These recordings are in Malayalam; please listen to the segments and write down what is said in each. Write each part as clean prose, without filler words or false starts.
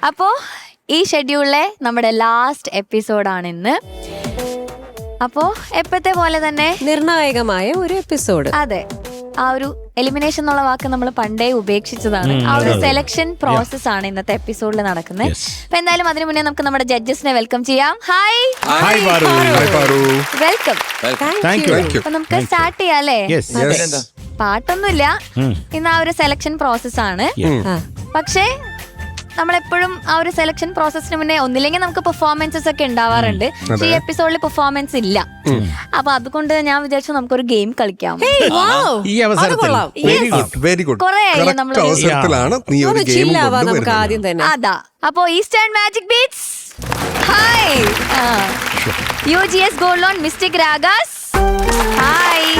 അപ്പോ ഈ ഷെഡ്യൂളിലെ നമ്മുടെ ലാസ്റ്റ് എപ്പിസോഡാണ് ഇന്ന്. അപ്പോ എപ്പോഴത്തെ പോലെ തന്നെ നിർണായകമായ ഒരു എപ്പിസോഡ്. അതെ, ആ ഒരു എലിമിനേഷൻ എന്നുള്ള വാക്ക് നമ്മൾ പണ്ടേ ഉപേക്ഷിച്ചതാണ്. ആ ഒരു സെലക്ഷൻ പ്രോസസ് ആണ് ഇന്നത്തെ എപ്പിസോഡിൽ നടക്കുന്നത്. അപ്പൊ എന്തായാലും അതിനു മുന്നേ നമുക്ക് നമ്മുടെ ജഡ്ജസിനെ വെൽക്കം ചെയ്യാം. Hi, welcome. അപ്പൊ നമുക്ക് സ്റ്റാർട്ട് ചെയ്യാം അല്ലേ? പാട്ടൊന്നുമില്ല, ഇന്ന് ആ ഒരു സെലക്ഷൻ പ്രോസസ് ആണ്. പക്ഷേ നമ്മളെപ്പോഴും ആ ഒരു സെലക്ഷൻ പ്രോസസ്സിന് മുന്നേ ഒന്നില്ലെങ്കിൽ നമുക്ക് പെർഫോമൻസസ് ഒക്കെ ഉണ്ടാവാറുണ്ട്. പക്ഷെ ഈ എപ്പിസോഡിൽ പെർഫോമൻസ് ഇല്ല. അപ്പൊ അതുകൊണ്ട് ഞാൻ വിചാരിച്ചു നമുക്കൊരു ഗെയിം കളിക്കാം. കൊറേ ആയില്ലേ നമ്മള് ആദ്യം തന്നെ. അതാ, അപ്പൊ eastern magic beats, hi. UGS gold loan mystic Ragas, hi.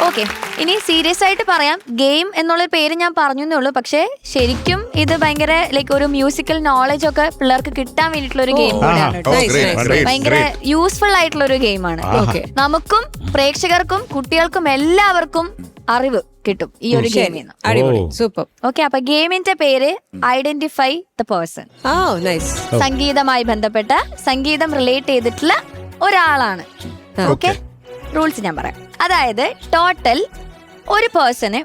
Okay, ഇനി സീരിയസ് ആയിട്ട് പറയാം. ഗെയിം എന്നുള്ള പേര് ഞാൻ പറഞ്ഞേ ഉള്ളൂ, പക്ഷെ ശരിക്കും ഇത് ഭയങ്കര ലൈക്ക് ഒരു മ്യൂസിക്കൽ നോളജ് ഒക്കെ പിള്ളേർക്ക് കിട്ടാൻ വേണ്ടിയിട്ടുള്ള ഒരു ഗെയിം കൂടെയാണ്. ഭയങ്കര യൂസ്ഫുൾ ആയിട്ടുള്ള ഒരു ഗെയിമാണ്. നമുക്കും പ്രേക്ഷകർക്കും കുട്ടികൾക്കും എല്ലാവർക്കും അറിവ് കിട്ടും ഈ ഒരു ഗെയിമിൽ നിന്ന്. സൂപ്പർ. ഓക്കെ, അപ്പൊ ഗെയിമിന്റെ പേര് ഐഡന്റിഫൈ ദ പേഴ്സൺ. സംഗീതമായി ബന്ധപ്പെട്ട സംഗീതം റിലേറ്റ് ചെയ്തിട്ടുള്ള ഒരാളാണ്. ഓക്കെ, റൂൾസ് ഞാൻ പറയാം. അതായത് ടോട്ടൽ ഒരു പേഴ്സണ്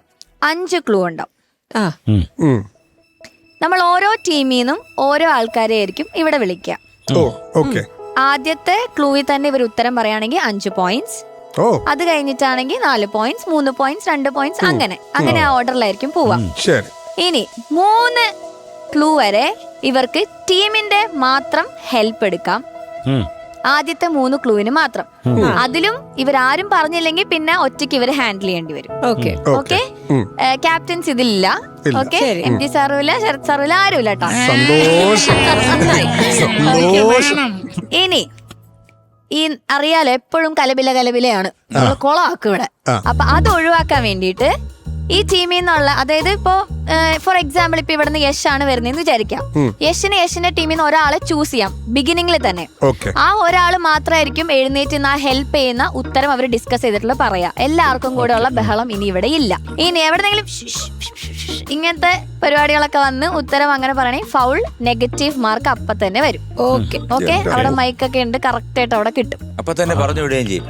5 ക്ലൂ ഉണ്ടാവും. നമ്മൾ ഓരോ ടീമിൽ നിന്നും ഓരോ ആൾക്കാരെ ആയിരിക്കും ഇവിടെ വിളിക്കുക. ആദ്യത്തെ ക്ലൂവിൽ തന്നെ ഇവർ ഉത്തരം പറയുകയാണെങ്കിൽ 5 പോയിന്റ്സ്. അത് കഴിഞ്ഞിട്ടാണെങ്കിൽ 4 പോയിന്റ്സ്, 3 പോയിന്റ്സ്, 2 പോയിന്റ്സ്, അങ്ങനെ ആ ഓർഡറിലായിരിക്കും പോവാ. ഇനി 3 ക്ലൂ വരെ ഇവർക്ക് ടീമിന്റെ മാത്രം ഹെൽപ്പ് എടുക്കാം. ആദ്യത്തെ 3 ക്ലൂവിന് മാത്രം. അതിലും ഇവരാരും പറഞ്ഞില്ലെങ്കിൽ പിന്നെ ഒറ്റയ്ക്ക് ഇവർ ഹാൻഡിൽ ചെയ്യേണ്ടി വരും. ഓക്കെ, ക്യാപ്റ്റൻസ് ഇതിലില്ല. ഓക്കെ, MD സാറും ഇല്ല, ശരത് സാറും ഇല്ല, ആരും ഇല്ല കേട്ടോ. ഇനി ഈ അറിയാലോ എപ്പോഴും കലബിലയാണ്, നമ്മൾ കൊളാക്കും ഇവിടെ. അപ്പൊ അത് ഒഴിവാക്കാൻ വേണ്ടിയിട്ട് ഈ ടീമിൽ നിന്നുള്ള, അതായത് ഇപ്പോ ഫോർ എക്സാമ്പിൾ ഇപ്പൊ ഇവിടുന്ന് യശ് ആണ് വരുന്നതെന്ന് വിചാരിക്കാം. യശിന്റെ ടീമിൽ നിന്ന് ഒരാളെ ചൂസ് ചെയ്യാം ബിഗിനിങ്ങിൽ തന്നെ. ആ ഒരാൾ മാത്രമായിരിക്കും എഴുന്നേറ്റ് ആ ഹെൽപ്പ് ചെയ്യുന്ന ഉത്തരം അവർ ഡിസ്കസ് ചെയ്തിട്ടുള്ള പറയാ. എല്ലാവർക്കും കൂടെ ഉള്ള ബഹളം ഇനി ഇവിടെ ഇല്ല. ഇനി എവിടെന്നെങ്കിലും ഇങ്ങനത്തെ പരിപാടികളൊക്കെ വന്ന് ഉത്തരം അങ്ങനെ പറയണെങ്കിൽ ഫൗൾ, നെഗറ്റീവ് മാർക്ക് അപ്പൊ തന്നെ വരും. ഓക്കെ, അവിടെ മൈക്കൊക്കെ ഉണ്ട്, കറക്റ്റ് ആയിട്ട് അവിടെ കിട്ടും. അപ്പൊ തന്നെ പറഞ്ഞു വിടുകയും ചെയ്യും.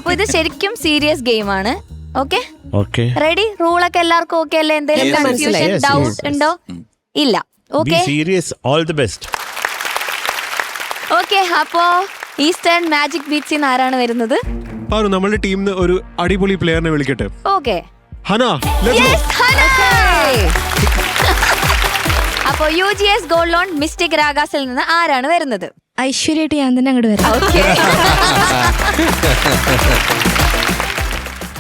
അപ്പൊ ഇത് ശരിക്കും സീരിയസ് ഗെയിമാണ്. Okay, ready? റൂളൊക്കെ എല്ലാവർക്കും ഓക്കെ അല്ലേ? എന്തെങ്കിലും കൺഫ്യൂഷൻ, ഡൗട്ട് ഉണ്ടോ? ഇല്ല. Okay, okay. അപ്പോ ഈസ്റ്റേൺ മാജിക് ബീറ്റ്സിൽ നിന്ന് ആരാണ് വരുന്നത്? നമ്മുടെ ടീമിന് ഒരു അടിപൊളി പ്ലെയറിനെ വിളിക്കട്ടെ. ഓക്കെ, ഹന. അപ്പോ UGS ഗോൾഡ് ലോൺ മിസ്റ്റിക് രാഗാസിൽ നിന്ന് ആരാണ് വരുന്നത്? ഐശ്വര്യായിട്ട് ഞാൻ തന്നെ അങ്ങോട്ട് വരാം. ഓക്കെ,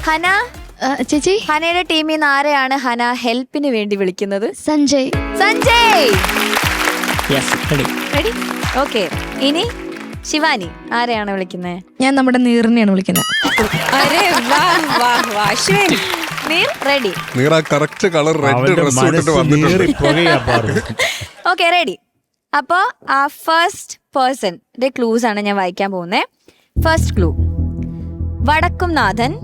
ഹന. ചേച്ചി, ഹനയുടെ ടീമിൽ നിന്ന് ആരെയാണ് ഹന ഹെൽപ്പിന് വേണ്ടി വിളിക്കുന്നത്? സഞ്ജയ്. റെഡി? ഓക്കെ, ഇനി ശിവാനി ആരെയാണ് വിളിക്കുന്നത്? ഞാൻ നമ്മുടെ നീറിനെയാണ് വിളിക്കുന്നത്. റെഡി? Okay, ready. അപ്പോ ആ ഫസ്റ്റ് പേഴ്സന്റെ ക്ലൂസ് ആണ് ഞാൻ വായിക്കാൻ പോകുന്നത്. ഫസ്റ്റ് ക്ലൂ: വടക്കുംനാഥൻ,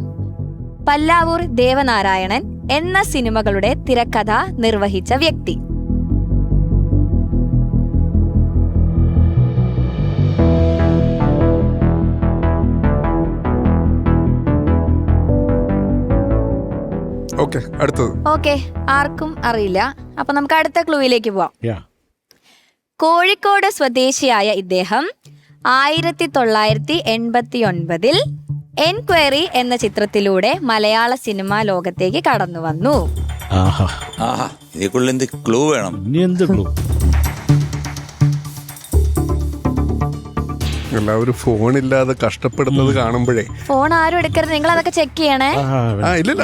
പല്ലാവൂർ ദേവനാരായണൻ എന്ന സിനിമകളുടെ തിരക്കഥ നിർവഹിച്ച വ്യക്തി. ഓക്കെ, ആർക്കും അറിയില്ല. അപ്പൊ നമുക്ക് അടുത്ത ക്ലൂയിലേക്ക് പോവാം. കോഴിക്കോട് സ്വദേശിയായ ഇദ്ദേഹം 1989 എൻക്വയറി എന്ന ചിത്രത്തിലൂടെ മലയാള സിനിമാ ലോകത്തേക്ക് കടന്നു വന്നു. ക്ലൂ വേണം. എല്ലാവരും ഫോണില്ലാതെ കഷ്ടപ്പെടുന്നത് കാണുമ്പോഴേ ഫോൺ ആരും എടുക്കരുത്, നിങ്ങൾ അതൊക്കെ ചെക്ക് ചെയ്യണേ.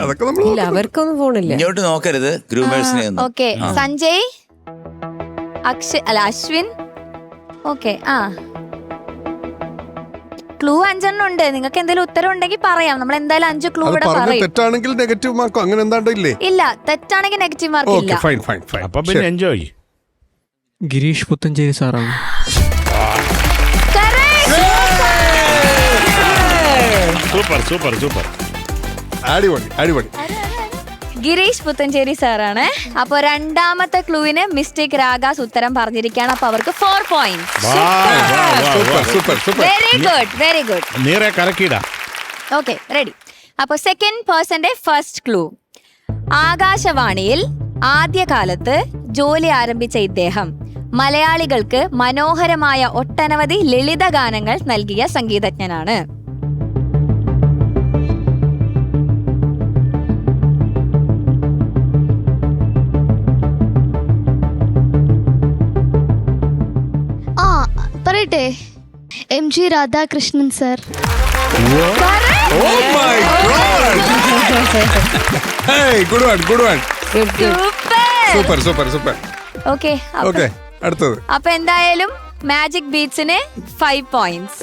അവർക്കൊന്നും ഫോണില്ല, ഇങ്ങോട്ട് നോക്കരുത്. Okay, Sanjay, Ashwin. Okay, clue 5 ഉണ്ട്. നിങ്ങൾക്ക് എന്തെങ്കിലും ഉത്തരം ഉണ്ടെങ്കിൽ പറയാം. നമ്മൾ എന്തായാലും 5 ക്ലൂ ഇവിടെ പറയും. തെറ്റാണെങ്കിൽ നെഗറ്റീവ് മാർക്കോ അങ്ങനെ എന്താണ്ടോ ഇല്ലേ? ഇല്ല, തെറ്റാണെങ്കിൽ നെഗറ്റീവ് മാർക്ക് ഇല്ല. അപ്പൊ പിന്നെ എൻജോയ്. ഗിരീഷ് പുത്തഞ്ചേരി സാറാണ്. സൂപ്പർ. അടിപൊളി. ഗിരീഷ് പുത്തഞ്ചേരി സാറാണ്. അപ്പൊ രണ്ടാമത്തെ ക്ലൂവിന് മിസ്റ്റേക്ക് രാഗാസ് ഉത്തരം പറഞ്ഞിരിക്കുകയാണ്. അപ്പൊ അവർക്ക് 4 points. Very good, very good. നീറെ കറക്കിടാ. Okay, ready. അപ്പൊ സെക്കൻഡ് പേഴ്സന്റെ ഫസ്റ്റ് ക്ലൂ. ആകാശവാണിയിൽ ആദ്യകാലത്ത് ജോലി ആരംഭിച്ച ഇദ്ദേഹം മലയാളികൾക്ക് മനോഹരമായ ഒട്ടനവധി ലളിത ഗാനങ്ങൾ നൽകിയ സംഗീതജ്ഞനാണ്. പറയട്ടെ, MG Radhakrishnan sir. Super. Okay, അടുത്തത്. അപ്പൊ എന്തായാലും മാജിക് ബീറ്റ്സിന് 5 points.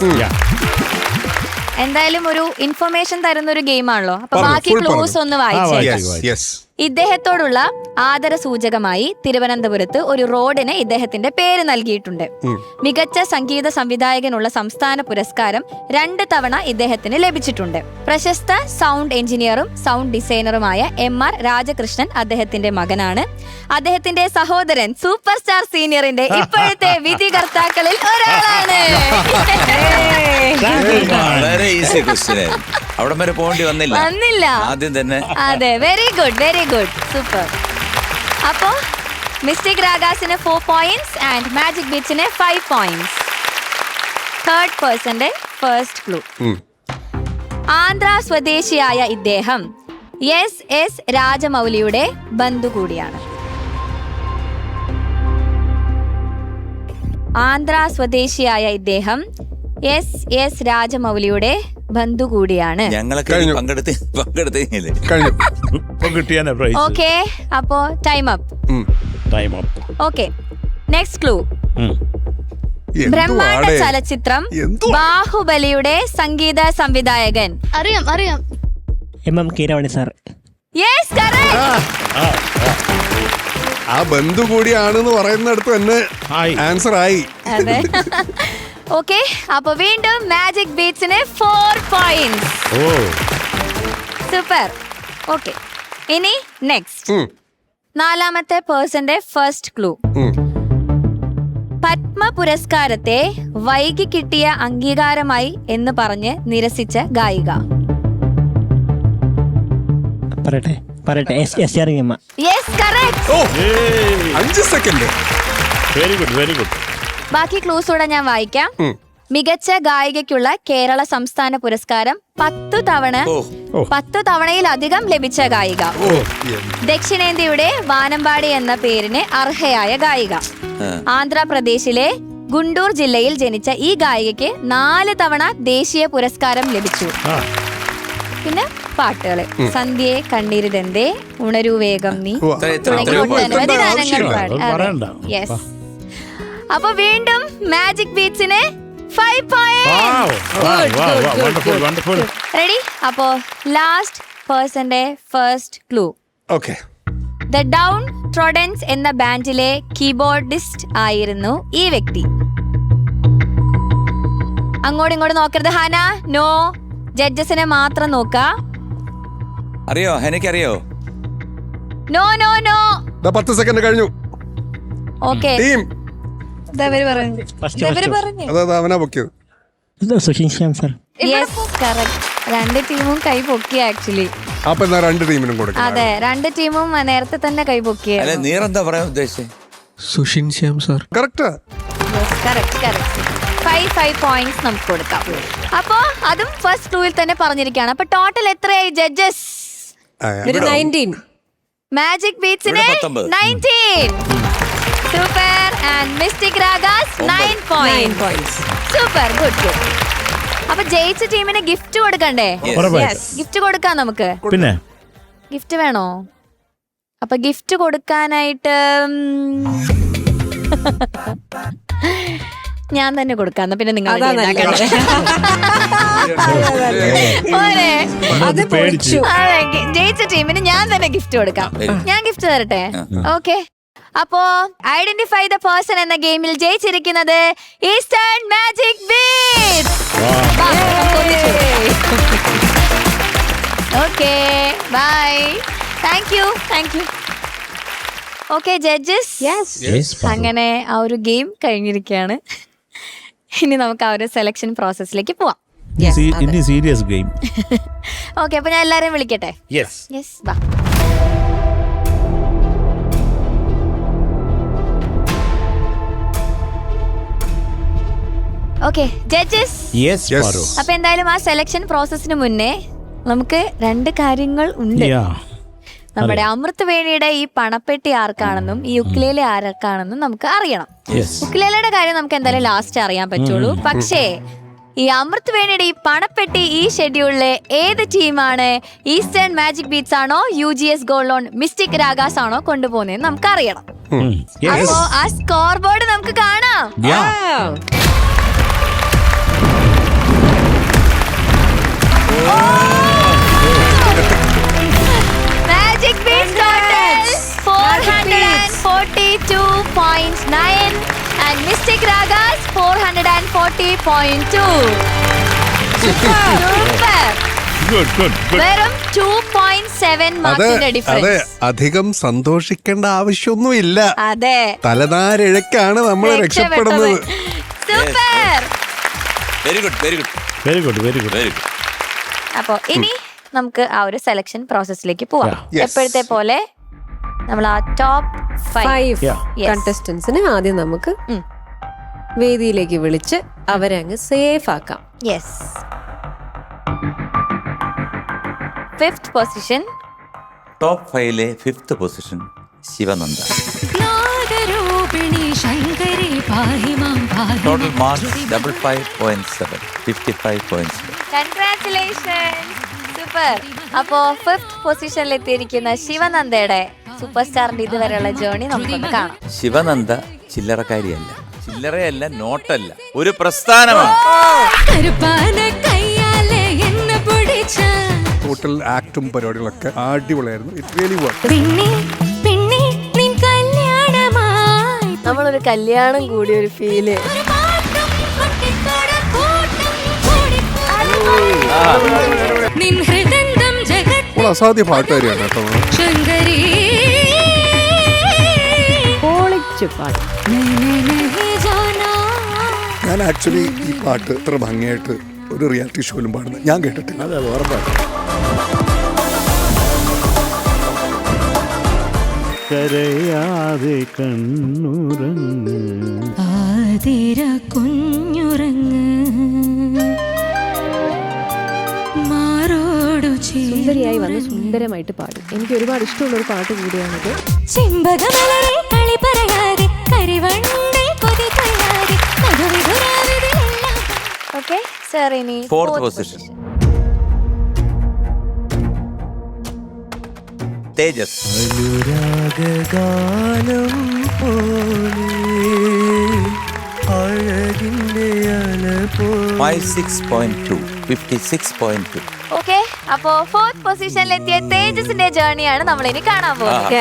എന്തായാലും ഒരു ഇൻഫർമേഷൻ തരുന്ന ഒരു ഗെയിം ആണല്ലോ. അപ്പൊ ബാക്കി ക്ലൂസ് ഒന്ന് വായിച്ചേ. ഇദ്ദേഹത്തോടുള്ള ആദര സൂചകമായി തിരുവനന്തപുരത്ത് ഒരു റോഡിന് ഇദ്ദേഹത്തിന്റെ പേര് നൽകിയിട്ടുണ്ട്. മികച്ച സംഗീത സംവിധായകനുള്ള സംസ്ഥാന പുരസ്കാരം 2 തവണ ഇദ്ദേഹത്തിന് ലഭിച്ചിട്ടുണ്ട്. പ്രശസ്ത സൗണ്ട് എഞ്ചിനീയറും സൗണ്ട് ഡിസൈനറുമായ MR രാജകൃഷ്ണൻ അദ്ദേഹത്തിന്റെ മകനാണ്. അദ്ദേഹത്തിന്റെ സഹോദരൻ സൂപ്പർ സ്റ്റാർ സീനിയറിന്റെ ഇപ്പോഴത്തെ വിധികർത്താക്കളിൽ ഒരാളാണ്. വളരെ ഈസി ക്വസ്റ്റ്യൻ ആയിരുന്നു. അവിടെ വരെ പോകേണ്ടി വന്നില്ല ആദ്യം തന്നെ. അതെ, very good, very good, super. അപ്പോ മിസ്റ്റേക്ക് രാഗാസിന് 4 points ആൻഡ് മാജിക് ബീറ്റ്സിന് 5 points. തേർഡ് പേഴ്സന്റെ ഫസ്റ്റ് ക്ലൂ. ആന്ധ്ര സ്വദേശിയായ ഇദ്ദേഹം S രാജമൗലിയുടെ ബന്ധു കൂടിയാണ്. ആന്ധ്ര സ്വദേശിയായ ഇദ്ദേഹം S രാജമൗലിയുടെ ബന്ധു കൂടിയാണ്. ഞങ്ങളൊക്കെ പങ്കെടുത്തില്ലേ? ഓക്കെ, അപ്പോ time up. Okay, next clue. ബ്രഹ്മാണ്ഡ ചലച്ചിത്രം ബാഹുബലിയുടെ സംഗീത സംവിധായകൻ. അറിയാം. MM Keeravani sir. Yes, correct. ആ ബന്ധു കൂടിയാണെന്ന് പറയുന്നിടത്ത് തന്നെ ആൻസർ ആയി. അതെ. ഓക്കെ, അപ്പൊ വീണ്ടും മാജിക് ബീറ്റ്സിന് 4 points. സൂപ്പർ. ഓക്കെ, ഇനി നെക്സ്റ്റ് നാലാമത്തെ പേഴ്സന്റെ ഫസ്റ്റ് ക്ലൂ. പത്മ പുരസ്കാരത്തെ വൈകി കിട്ടിയ അംഗീകാരമായി എന്ന് പറഞ്ഞ് നിരസിച്ച ഗായിക. പറയട്ടെ SRM. Yes, correct. 5 second. Very good. ബാക്കി ക്ലൂസ് കൂടെ ഞാൻ വായിക്കാം. മികച്ച ഗായികയ്ക്കുള്ള കേരള സംസ്ഥാന പുരസ്കാരം 10 തവണയിലധികം ലഭിച്ച ഗായിക. ദക്ഷിണേന്ത്യയുടെ വാനമ്പാടി എന്ന പേരിന് അർഹയായ ഗായിക. ആന്ധ്രാപ്രദേശിലെ ഗുണ്ടൂർ ജില്ലയിൽ ജനിച്ച ഈ ഗായികയ്ക്ക് 4 തവണ ദേശീയ പുരസ്കാരം ലഭിച്ചു. പിന്നെ പാട്ടുകള് സന്ധ്യേ കണ്ണീരിതെന്തേ, ഉണരൂ വേഗം നീ, ഒട്ടനവധി ഗാനങ്ങൾ പാടി. യെസ്. അപ്പൊ വീണ്ടും മാജിക് ബീറ്റ്സിന് 5 points. റെഡി? അപ്പോ ലാസ്റ്റ് പേഴ്സന്റെ first clue. Okay. The down troddence എന്ന ബാൻഡിലെ കീബോർഡിസ്റ്റ് ആയിരുന്നു ഈ വ്യക്തി. അങ്ങോട്ടും ഇങ്ങോട്ടും നോക്കരുത് ഹന. നോ, ജഡ്ജസിനെ മാത്രം നോക്ക. അറിയോ? എനിക്കറിയോ. നോ. 10 സെക്കൻഡ് കഴിഞ്ഞു. ഓക്കെ, അവനാ പൊക്കിയത്. Sushin Shyam sir. Yes, correct. 2 ടീമും കൈ പൊക്കി ആക്ച്വലി. അപ്പൊ എന്നാ 2 ടീമിനും കൊടുക്കാം. അതെ, 2 ടീമും നേരത്തെ തന്നെ കൈ പൊക്കിയ. നീറെന്താ പറയാൻ ഉദ്ദേശിച്ചത്? Sushin Shyam sir. Correct. 5 points നമുക്ക് കൊടുക്കാം. അപ്പോ അതും ഫസ്റ്റ് ക്ലൂവിൽ തന്നെ പറഞ്ഞിരിക്കുകയാണ്. അപ്പൊ ടോട്ടൽ എത്രയായി ജഡ്ജസ്? 19. മാജിക് ബീറ്റ്സിന് 19. Super. And mistake Ragas 9 points. Super, good. അപ്പൊ ജയിച്ച ടീമിന് ഗിഫ്റ്റ് കൊടുക്കണ്ടേ? ഗിഫ്റ്റ് കൊടുക്കാം നമുക്ക്. പിന്നെ ഗിഫ്റ്റ് വേണോ? അപ്പൊ ഗിഫ്റ്റ് കൊടുക്കാനായിട്ട് ഞാൻ തന്നെ കൊടുക്കാം. പിന്നെ നിങ്ങൾ ജയിച്ച ടീമിന് ഞാൻ തന്നെ ഗിഫ്റ്റ് കൊടുക്കാം. ഞാൻ ഗിഫ്റ്റ് തരട്ടെ? ഓക്കെ. അപ്പോ ഐഡന്റിഫൈ ദ പേഴ്സൺ എന്ന ഗെയിമിൽ ജയിച്ചിരിക്കുന്നത് eastern magic beats. Okay, bye. Thank you. Okay judges, അങ്ങനെ ആ ഒരു ഗെയിം കഴിഞ്ഞിരിക്കുകയാണ്. ഇനി നമുക്ക് ആ ഒരു സെലക്ഷൻ പ്രോസസ്സിലേക്ക് പോവാം. ഇനി സീരിയസ് ഗെയിം. ഓക്കെ, അപ്പൊ ഞാൻ എല്ലാരെയും വിളിക്കട്ടെ. യെസ്. വാ. Okay judges, yes Paru. അപ്പൊ എന്തായാലും ആ സെലക്ഷൻ പ്രോസസ്സിന് മുന്നേ നമുക്ക് 2 കാര്യങ്ങൾ ഉണ്ട്. നമ്മുടെ അമൃത് വേണിയുടെ ഈ പണപ്പെട്ടി ആർക്കാണെന്നും ഈ ഉക്കുലേലെ ആർക്കാണെന്നും നമുക്ക് അറിയണം. ഉക്കുലേലയുടെ കാര്യം നമുക്ക് എന്തായാലും ലാസ്റ്റ് അറിയാൻ പറ്റുള്ളൂ. പക്ഷേ ഈ അമൃത് വേണിയുടെ ഈ പണപ്പെട്ടി ഈ ഷെഡ്യൂളിലെ ഏത് ടീമാണ് ഈസ്റ്റേൺ മാജിക് ബീറ്റ്സ് ആണോ UGS gold loan mystic ragas ആണോ കൊണ്ടുപോകുന്നതെന്ന് നമുക്ക് അറിയണം. അപ്പോ ആ സ്കോർ ബോർഡ് നമുക്ക് കാണാം. Magic Beats total 442.9 and Mystic Ragas 440.2. Super. Good. വെറും 2.7 മാർക്കിന്റെ അതെ, ഡിഫറൻസ്. അധികം സന്തോഷിക്കേണ്ട ആവശ്യമൊന്നുമില്ല. അതെ, തലനാരിഴക്കാണ് നമ്മൾ രക്ഷപ്പെടുന്നത്. സൂപ്പർ. Very good. അപ്പോ ഇനി നമുക്ക് ആ ഒരു സെലക്ഷൻ പ്രോസസ്സിലേക്ക് പോവാം. എപ്പോഴത്തെ പോലെ നമ്മൾ ആ ടോപ്പ് 5 കണ്ടസ്റ്റൻസിനെ ആദ്യം നമുക്ക് വേദിയിലേക്ക് വിളിച്ച് അവരെ അങ്ങ് സേഫ് ആക്കാം. യെസ്. 5th പൊസിഷൻ, ടോപ്പ് 5ലെ 5th position Sivananda. Total mark 55.7, 55.7. Congratulations, super. അപ്പോ 5th പൊസിഷനിൽ എത്തിയിരിക്കുന്ന ശിവനന്ദയുടെ സൂപ്പർ സ്റ്റാറിന്റെ ഇതുവരെയുള്ള ജേർണി നമുക്കൊന്ന് കാണാം. ശിവനന്ദ ചില്ലറക്കാരിയല്ല, ചില്ലറയല്ല, നോട്ടല്ല, ഒരു പ്രസ്ഥാനമാണ്. ടോട്ടൽ ആക്ടും പരിപാടികളൊക്കെ അടിപൊളിയായിരുന്നു. It really work. നമ്മളൊരു കല്യാണം കൂടി ഒരു ഫീല്. അസാധ്യ പാട്ടുകാരിയാണ് കേട്ടോ. ഞാൻ ആക്ച്വലി ഈ പാട്ട് ഇത്ര ഭംഗിയായിട്ട് ഒരു റിയാലിറ്റി ഷോയിലും പാടുന്നത് ഞാൻ കേട്ടിട്ടില്ല. അതെ, ഉറപ്പാണ്. കരയാതെ കണ്ണുറങ്ങ് ആതിര കുഞ്ഞുറങ്ങ് മാറോടു സുന്ദരിയായി വന്ന് സുന്ദരമായിട്ട് പാടും. എനിക്ക് ഒരുപാട് ഇഷ്ടമുള്ള ഒരു പാട്ട് കൂടിയാണിത്. ചെമ്പകമലരെ കളി പറയാതെ കരിവണ്ടേ കൊതി കൊയ്യാതെ മധുവിധുരാവിതെല്ലാം. ഓക്കെ സർ, ഇനി 4th പൊസിഷൻ തേജസ്. അനുരാഗാനം പോലെ അഴകിന്റെ അല പോലെ 56.2, 56.2. ഓക്കെ, അപ്പോ 4th പൊസിഷനിലെത്തിയ തേജസിന്റെ ജേർണിയാണ് നമ്മൾ ഇനി കാണാൻ പോകുന്നത്.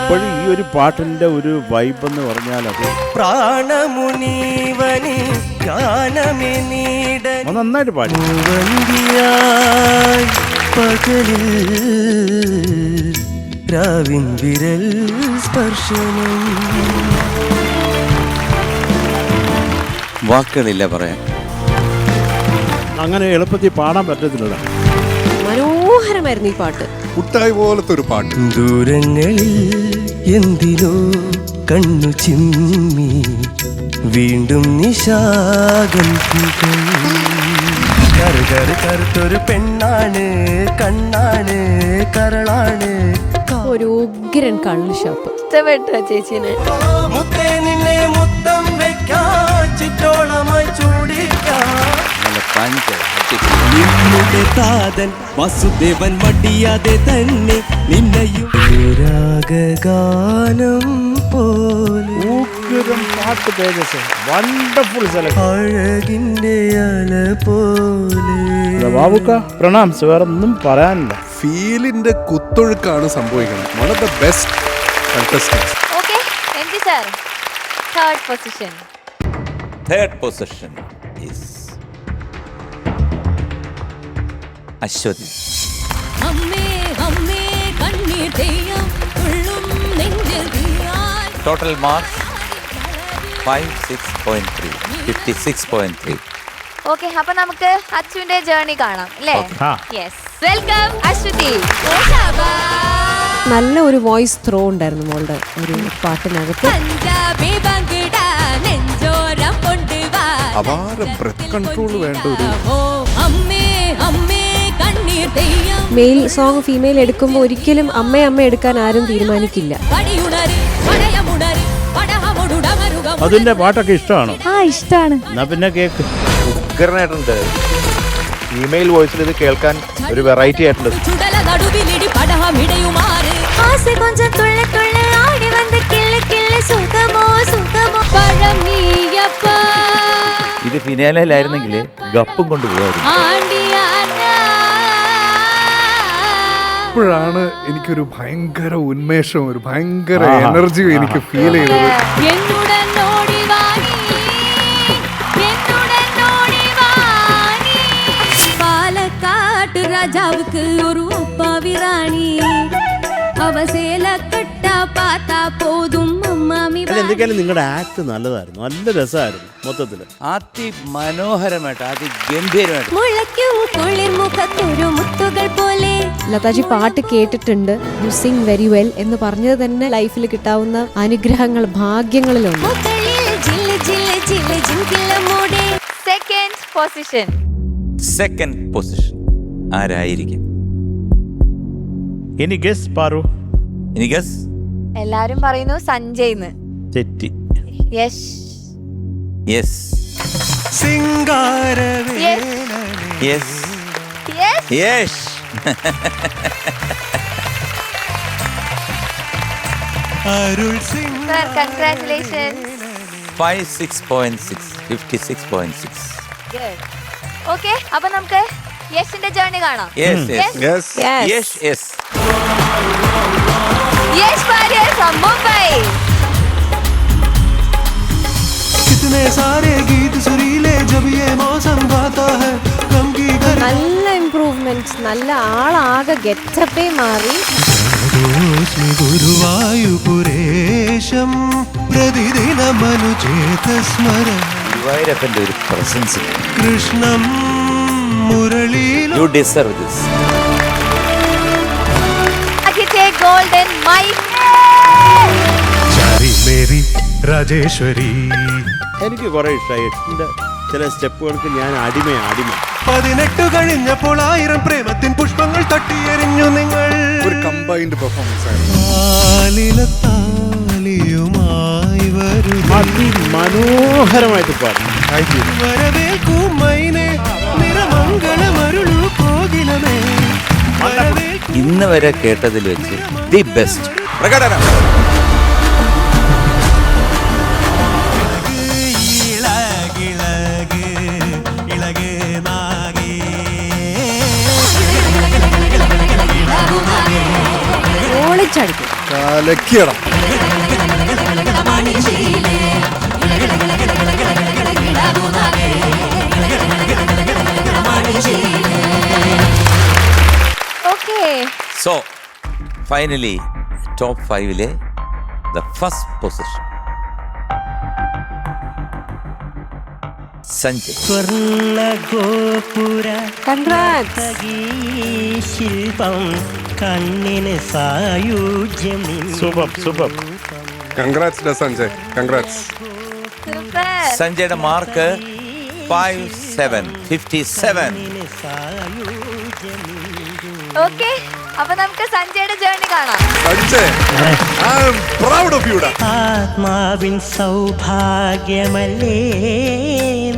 ഇപ്പോഴും ഈ ഒരു പാട്ടിന്റെ ഒരു വൈബ് എന്ന് പറഞ്ഞാൽ അത് പ്രാണമുനീവനി ഗാനമേ നീട നന്നായിട്ട് പാടി. വന്ദിയായി പകലിൽ രാവിൻ വിരൽ സ്പർശനം. വാക്കുകളില്ല പറയാൻ. അങ്ങനെ എളുപ്പത്തിൽ പാടാൻ പറ്റത്തില്ല. മനോഹരമായിരുന്നു ഈ പാട്ട്. മുട്ടായി പോലത്തെ ഒരു പാട്ട്. ദൂരങ്ങളിൽ എന്തിനോ കണ്ണു ചിമ്മി വീണ്ടും നിശാഗന്ധികൾ. കറുത്തൊരു പെണ്ണാണ്, കണ്ണാണ്, കരളാണ്. ഒരു ഉഗ്രൻ കള്ള് ഷാപ്പ്. ഇഷ്ടപ്പെട്ട ചേച്ചീനെ. മുത്തേ നിന്നെ മുത്തം വെക്കാൻ ചിറ്റോളമായി ചൂടിക്കാൻ നിന്നുടെ താതൻ വസുദേവൻ മടിയാതെ തന്നെ നിന്നെയും. രാഗഗാനം പോലെ പാട്ട് തേജസ് വണ്ടർഫുൾ സെലക്ഷൻ. അഴകിന്റെ അല പോലെ. ബാബുക്ക പ്രണാംസ്, വേറെ ഒന്നും പറയാനില്ല. ഫീലിന്റെ കുത്തൊഴുക്കാണ് സംഭവിക്കുന്നത്. One of the best contestants. Okay MG sir, 3rd position. 3rd position is Aswathy. അമ്മേ അമ്മേ കണ്ണീർ തെയ്യം ഉള്ളും നെഞ്ചിൽ തീയാൽ ടോട്ടൽ മാർക്സ് 56.3. 56.3. ഓക്കെ, അപ്പൊ നമുക്ക് അച്ചുവിന്റെ ജേർണി കാണാം അല്ലേ? ആ. Yes, welcome Aswathy. നല്ല ഒരു വോയിസ് ത്രോ ഉണ്ടായിരുന്നു മോളുടെ ഒരു പാട്ടിനകത്ത്. പഞ്ചാബി ബംഗിട നെഞ്ചോരം കൊണ്ടുവാ അപാര ബ്രെത്ത് കൺട്രോൾ വേണ്ട ഒരു അമ്മേ അമ്മേ കണ്ണീർ തെയ്യം മെയിൽ സോങ് ഫീമെയിൽ എടുക്കുമ്പോൾ ഒരിക്കലും അമ്മ എടുക്കാൻ ആരും തീരുമാനിക്കില്ല. പടിയുണര് പടയമുണര് പടഹമൊടുടമരുകം അതിന്റെ പാട്ടൊക്കെ ഇഷ്ടമാണോ? ആ, ഇഷ്ടാണ്. എന്നാ പിന്നെ കേക്ക്. ഉഗ്രനായിട്ടുണ്ട്. ഫീമെയിൽ വോയിസിൽ ഇത് കേൾക്കാൻ ഒരു വെറൈറ്റി ആയിട്ടുണ്ട്. ചുടല നടുവിലിടി പടഹമിടയുമാറ് ആസെ കൊഞ്ചം തുള്ളി തുള്ളി ആടി വന്ന് കിള്ളി കിള്ളി സുഖമോ സുഖമോ പഴമീയപ്പ ഇത് ഫിനാലയിലായിരുന്നെങ്കിൽ ഗപ്പും കൊണ്ടുപോകായിരുന്നു. ഇപ്പോഴാണ് എനിക്കൊരു ഭയങ്കര ഉന്മേഷവും ഒരു ഭയങ്കര എനർജിയും എനിക്ക് ഫീൽ ചെയ്തത്. എന്നുടൻ ഓടിവാണി എന്നുടൻ ഓടിവാണി പാലക്കാട്ട് രാജാവുക്ക് ഒരു ഒപ്പാവി റാണി അവസേല കെട്ട പാത്താ പോതും അമ്മാമി അല്ല, എന്തൊക്കെയാലും നിങ്ങളുടെ ആക്ട് നല്ലതായിരുന്നു, നല്ല രസമായിരുന്നു മൊത്തത്തില്. അതിമനോഹരമായിട്ട് അതിഗംഭീരമായിട്ട്. മുളയ്ക്കും കുളിർ മുഖത്തൊരു മുത്തുകൾ പോലെ. ലതാജി പാട്ട് കേട്ടിട്ടുണ്ട്, യു സിംഗ് വെരി വെൽ എന്ന് പറഞ്ഞത് തന്നെ ലൈഫിൽ കിട്ടാവുന്ന അനുഗ്രഹങ്ങൾ, ഭാഗ്യങ്ങളിലൊന്ന്. മുകളിൽ ജില്ല് ജില്ല് ജില്ല് ജിങ്കില മൂടെ സെക്കൻഡ് പൊസിഷൻ. സെക്കൻഡ് പൊസിഷൻ ആരായിരിക്കും? ഇനി ഗസ് പാറു. ഇനി ഗസ്. എല്ലാരും പറയുന്നു സഞ്ജയ്ന്ന്. തെറ്റി. യെസ് യെസ് സിംഗാരവേ yes yes yes. Yes. Arul Singh sir, congratulations. 56.6. 56.6. Good. Okay, അപ്പൊ നമുക്ക് യശിന്റെ ജേർണി കാണാം. Yes yes Yes. Yes yes. Yash Warrier from Mumbai. कितने सारे गीत सुरीले जब ये मौसम गाता है गम की घर നല്ല ഇംപ്രൂവ്മെന്റ്, നല്ല ആളാകെ ഗെറ്റപ്പേ മാറി. ഗുരുവായൂപുരേശം പ്രതിദിനമനുചേത സ്മരം ഗുരുവായൂരപ്പന്റെ ഒരു പ്രസൻസ്. കൃഷ്ണം മുരളീല you deserve this. Golden mic. ചാരി മേരി രാജേശ്വരി. എനിക്ക് കുറെ ഇഷ്ടമായി എട്ടിന്റെ ചില സ്റ്റെപ്പുകൾക്ക്. ഞാൻ അടിമ 18 കഴിഞ്ഞപ്പോൾ 1000 പ്രേമത്തിൻ പുഷ്പങ്ങൾ തട്ടിയെറിഞ്ഞു നിങ്ങൾ. ഒരു കമ്പൈൻഡ് പെർഫോമൻസ് ആയിരുന്നു. താലിയുമായി വരൂ അതിമനോഹരമായിട്ട് പാടും. വരവേൽക്കും മൈനെ നിറമംഗളമരുളു കോകിലമേ വരവേൽക്കും ഇന്ന് വരെ കേട്ടതിൽ വെച്ച് ദി ബെസ്റ്റ് പ്രകടനം. ഇളകിളക് ഇളക് നാഗേ ഓളിച്ചടിക്കും. കലക്കിയടം. ഓക്കെ, സോ ഫൈനലി ടോപ്പ് 5-ലെ ദ ഫസ്റ്റ് പൊസിഷൻ സഞ്ജയ്. സ്വർണ്ണഗോപുര കൺഗ്രാറ്റ്സ്. ശില്പം കണ്ണിന് സായുജ്യം. Super. Congrats Sanjay, congrats. Super. സഞ്ജയുടെ മാർക്ക് 57. ഓക്കെ, അപ്പൊ നമുക്ക് സഞ്ജയുടെ ജേർണി കാണാം. Sanjay, I am proud of you ഡാ. ആത്മാവിൻ സൗഭാഗ്യമല്ലേ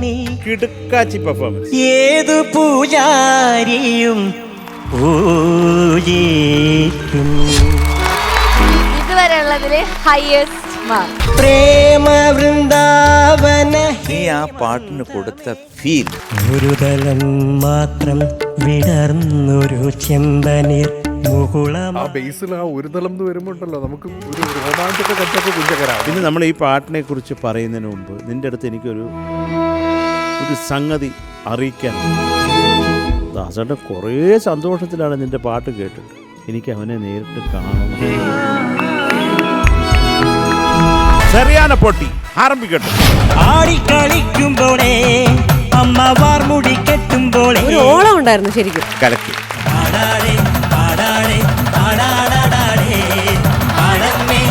നീ. കിടുക്കാച്ചി പെർഫോമൻസ്. ഏതു പൂജാരിയും പൂജിക്കും. ഇതുവരെ ഉള്ളതില് ഹയസ്റ്റ് മാർക്ക്. പ്രേമ വൃന്ദാവന നീ ആ പാട്ടിന് കൊടുത്ത ഫീൽ. ഒരു തലം മാത്രം വിടർന്നൊരു ചെമ്പനീർ മുകുളം. ആ ബേസിൽ ആ ഒരു തലം എന്ന് വരുമ്പോണ്ടല്ലോ നമുക്ക് ഒരു രോമാഞ്ചൊക്കെ കണ്ടൊക്കെ കുഞ്ചകരാവും. പിന്നെ നമ്മൾ ഈ പാട്ടിനെ കുറിച്ച് പറയുന്നതിന് മുമ്പ് നിന്റെ അടുത്ത് എനിക്കൊരു സംഗതി അറിയിക്കാൻ. ദാസേട്ടൻ കുറേ സന്തോഷത്തിലാണ് നിന്റെ പാട്ട് കേട്ടിട്ട്. എനിക്ക് അവനെ നേരിട്ട് കാണണം. ചെറിയാന പൊട്ടി ആരംഭിക്കട്ടെ. ആടിക്കളിക്കുമ്പോളേ അമ്മ വാർമുടി കെട്ടുമ്പോളേ ഒരു ഓളം ഉണ്ടായിരുന്നു ശരിക്കും. കലക്കി ആടാടേ ആടാടേ ആടാടാടേ ആടമ്മേ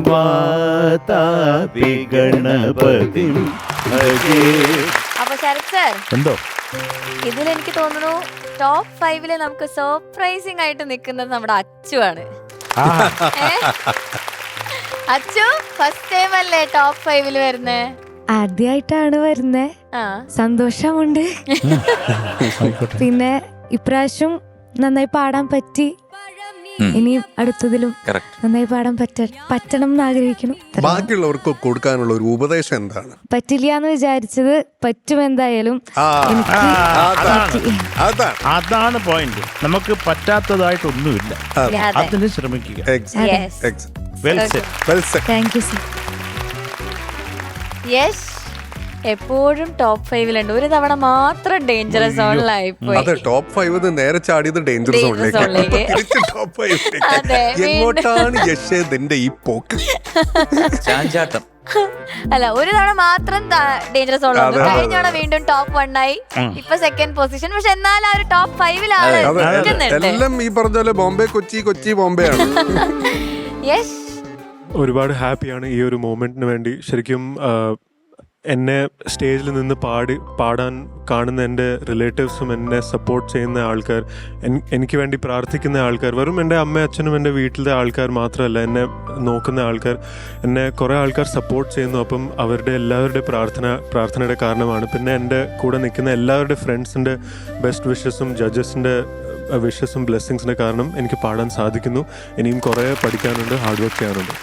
വാതാപി ഗണപതി. അപ്പൊ ശരത് സർ, എന്തോ ഇതിലെനിക്ക് തോന്നുന്നു ടോപ്പ് 5 നമുക്ക് സർപ്രൈസിംഗ് ആയിട്ട് നിൽക്കുന്നത് നമ്മുടെ അച്ചുവാണ്. അച്ചു ഫസ്റ്റ് ടൈം അല്ലേ ടോപ്പ് 5 വരുന്നേ? ആദ്യമായിട്ടാണ് വരുന്നേ. സന്തോഷമുണ്ട്. പിന്നെ ഇപ്രാവശ്യം നന്നായി പാടാൻ പറ്റി. ഇനിയും അടുത്തതിലും നന്നായി പാടാൻ പറ്റണം എന്ന് ആഗ്രഹിക്കണം. ബാക്കിയുള്ളവർക്ക് കൊടുക്കാനുള്ള ഒരു ഉപദേശം എന്താണ്? പറ്റില്ല എന്ന് വിചാരിച്ചത് പറ്റുമെന്തായാലും. അതാണ് പോയിന്റ്. നമുക്ക് പറ്റാത്തതായിട്ടൊന്നുമില്ല, അതിന് ശ്രമിക്കുക. Thank you sir. യെസ്, എപ്പോഴും ടോപ്പ് 5 ഒരു തവണ മാത്രം ഡേഞ്ചറസ് സോണിലായി പോയി. അതെ, ടോപ്പ് 5 നേരെ ചാടിയത് ഡേഞ്ചർ സോണിലേക്ക്. എങ്ങോട്ടാണ് യശേദിന്റെ ഈ പോക്ക്? ചാഞ്ചാട്ടം. അല്ല, ഒരു തവണ മാത്രം ഡേഞ്ചറസ് സോൺ കഴിഞ്ഞ തവണ വീണ്ടും ടോപ്പ് 1 ആയി. ഇപ്പൊ സെക്കൻഡ് പൊസിഷൻ. പക്ഷെ എന്നാൽ ആ ഒരു ടോപ്പ് 5 എല്ലാം ഈ പറഞ്ഞ പോലെ ബോംബെ കൊച്ചി, കൊച്ചി ബോംബെ ആണ്. യെസ്, ഒരുപാട് ഹാപ്പിയാണ് ഈ ഒരു മൊമെന്റിന് വേണ്ടി. ശരിക്കും എന്നെ സ്റ്റേജിൽ നിന്ന് പാടാൻ കാണുന്ന എൻ്റെ റിലേറ്റീവ്സും എന്നെ സപ്പോർട്ട് ചെയ്യുന്ന ആൾക്കാർ, എനിക്ക് വേണ്ടി പ്രാർത്ഥിക്കുന്ന ആൾക്കാർ, വെറും എൻ്റെ അമ്മയും അച്ഛനും എൻ്റെ വീട്ടിലെ ആൾക്കാർ മാത്രമല്ല, എന്നെ നോക്കുന്ന ആൾക്കാർ, എന്നെ കുറേ ആൾക്കാർ സപ്പോർട്ട് ചെയ്യുന്നു. അപ്പം അവരുടെ എല്ലാവരുടെ പ്രാർത്ഥനയുടെ കാരണമാണ്. പിന്നെ എൻ്റെ കൂടെ നിൽക്കുന്ന എല്ലാവരുടെ ഫ്രണ്ട്സിൻ്റെ ബെസ്റ്റ് വിഷസും ജഡ്ജസിൻ്റെ വിഷസും ബ്ലെസ്സിങ്സിന്റെ കാരണം എനിക്ക് പാടാൻ സാധിക്കുന്നു. ഇനിയും കുറെ പഠിക്കാനുണ്ട്, ഹാർഡ് വർക്ക് ചെയ്യാനുണ്ട്.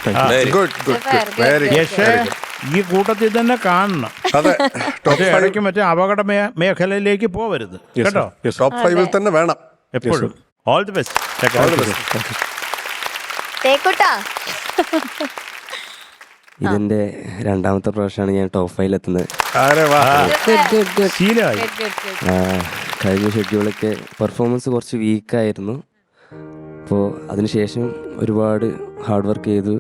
ഈ കൂട്ടത്തിൽ തന്നെ കാണണം. ഇടയ്ക്ക് മറ്റേ അപകട മേഖലയിലേക്ക് പോവരുത് കേട്ടോ. ടോപ്പ് 5 തന്നെ വേണം എപ്പോഴും. All the best. ഇതെന്റെ രണ്ടാമത്തെ പ്രാവശ്യമാണ് ഞാൻ ടോപ്പ് 5 എത്തുന്നത്. കഴിഞ്ഞ ഷെഡ്യൂളൊക്കെ പെർഫോമൻസ് കുറച്ച് വീക്കായിരുന്നു. അപ്പോൾ അതിനുശേഷം ഒരുപാട് ഹാർഡ് വർക്ക് ചെയ്തു,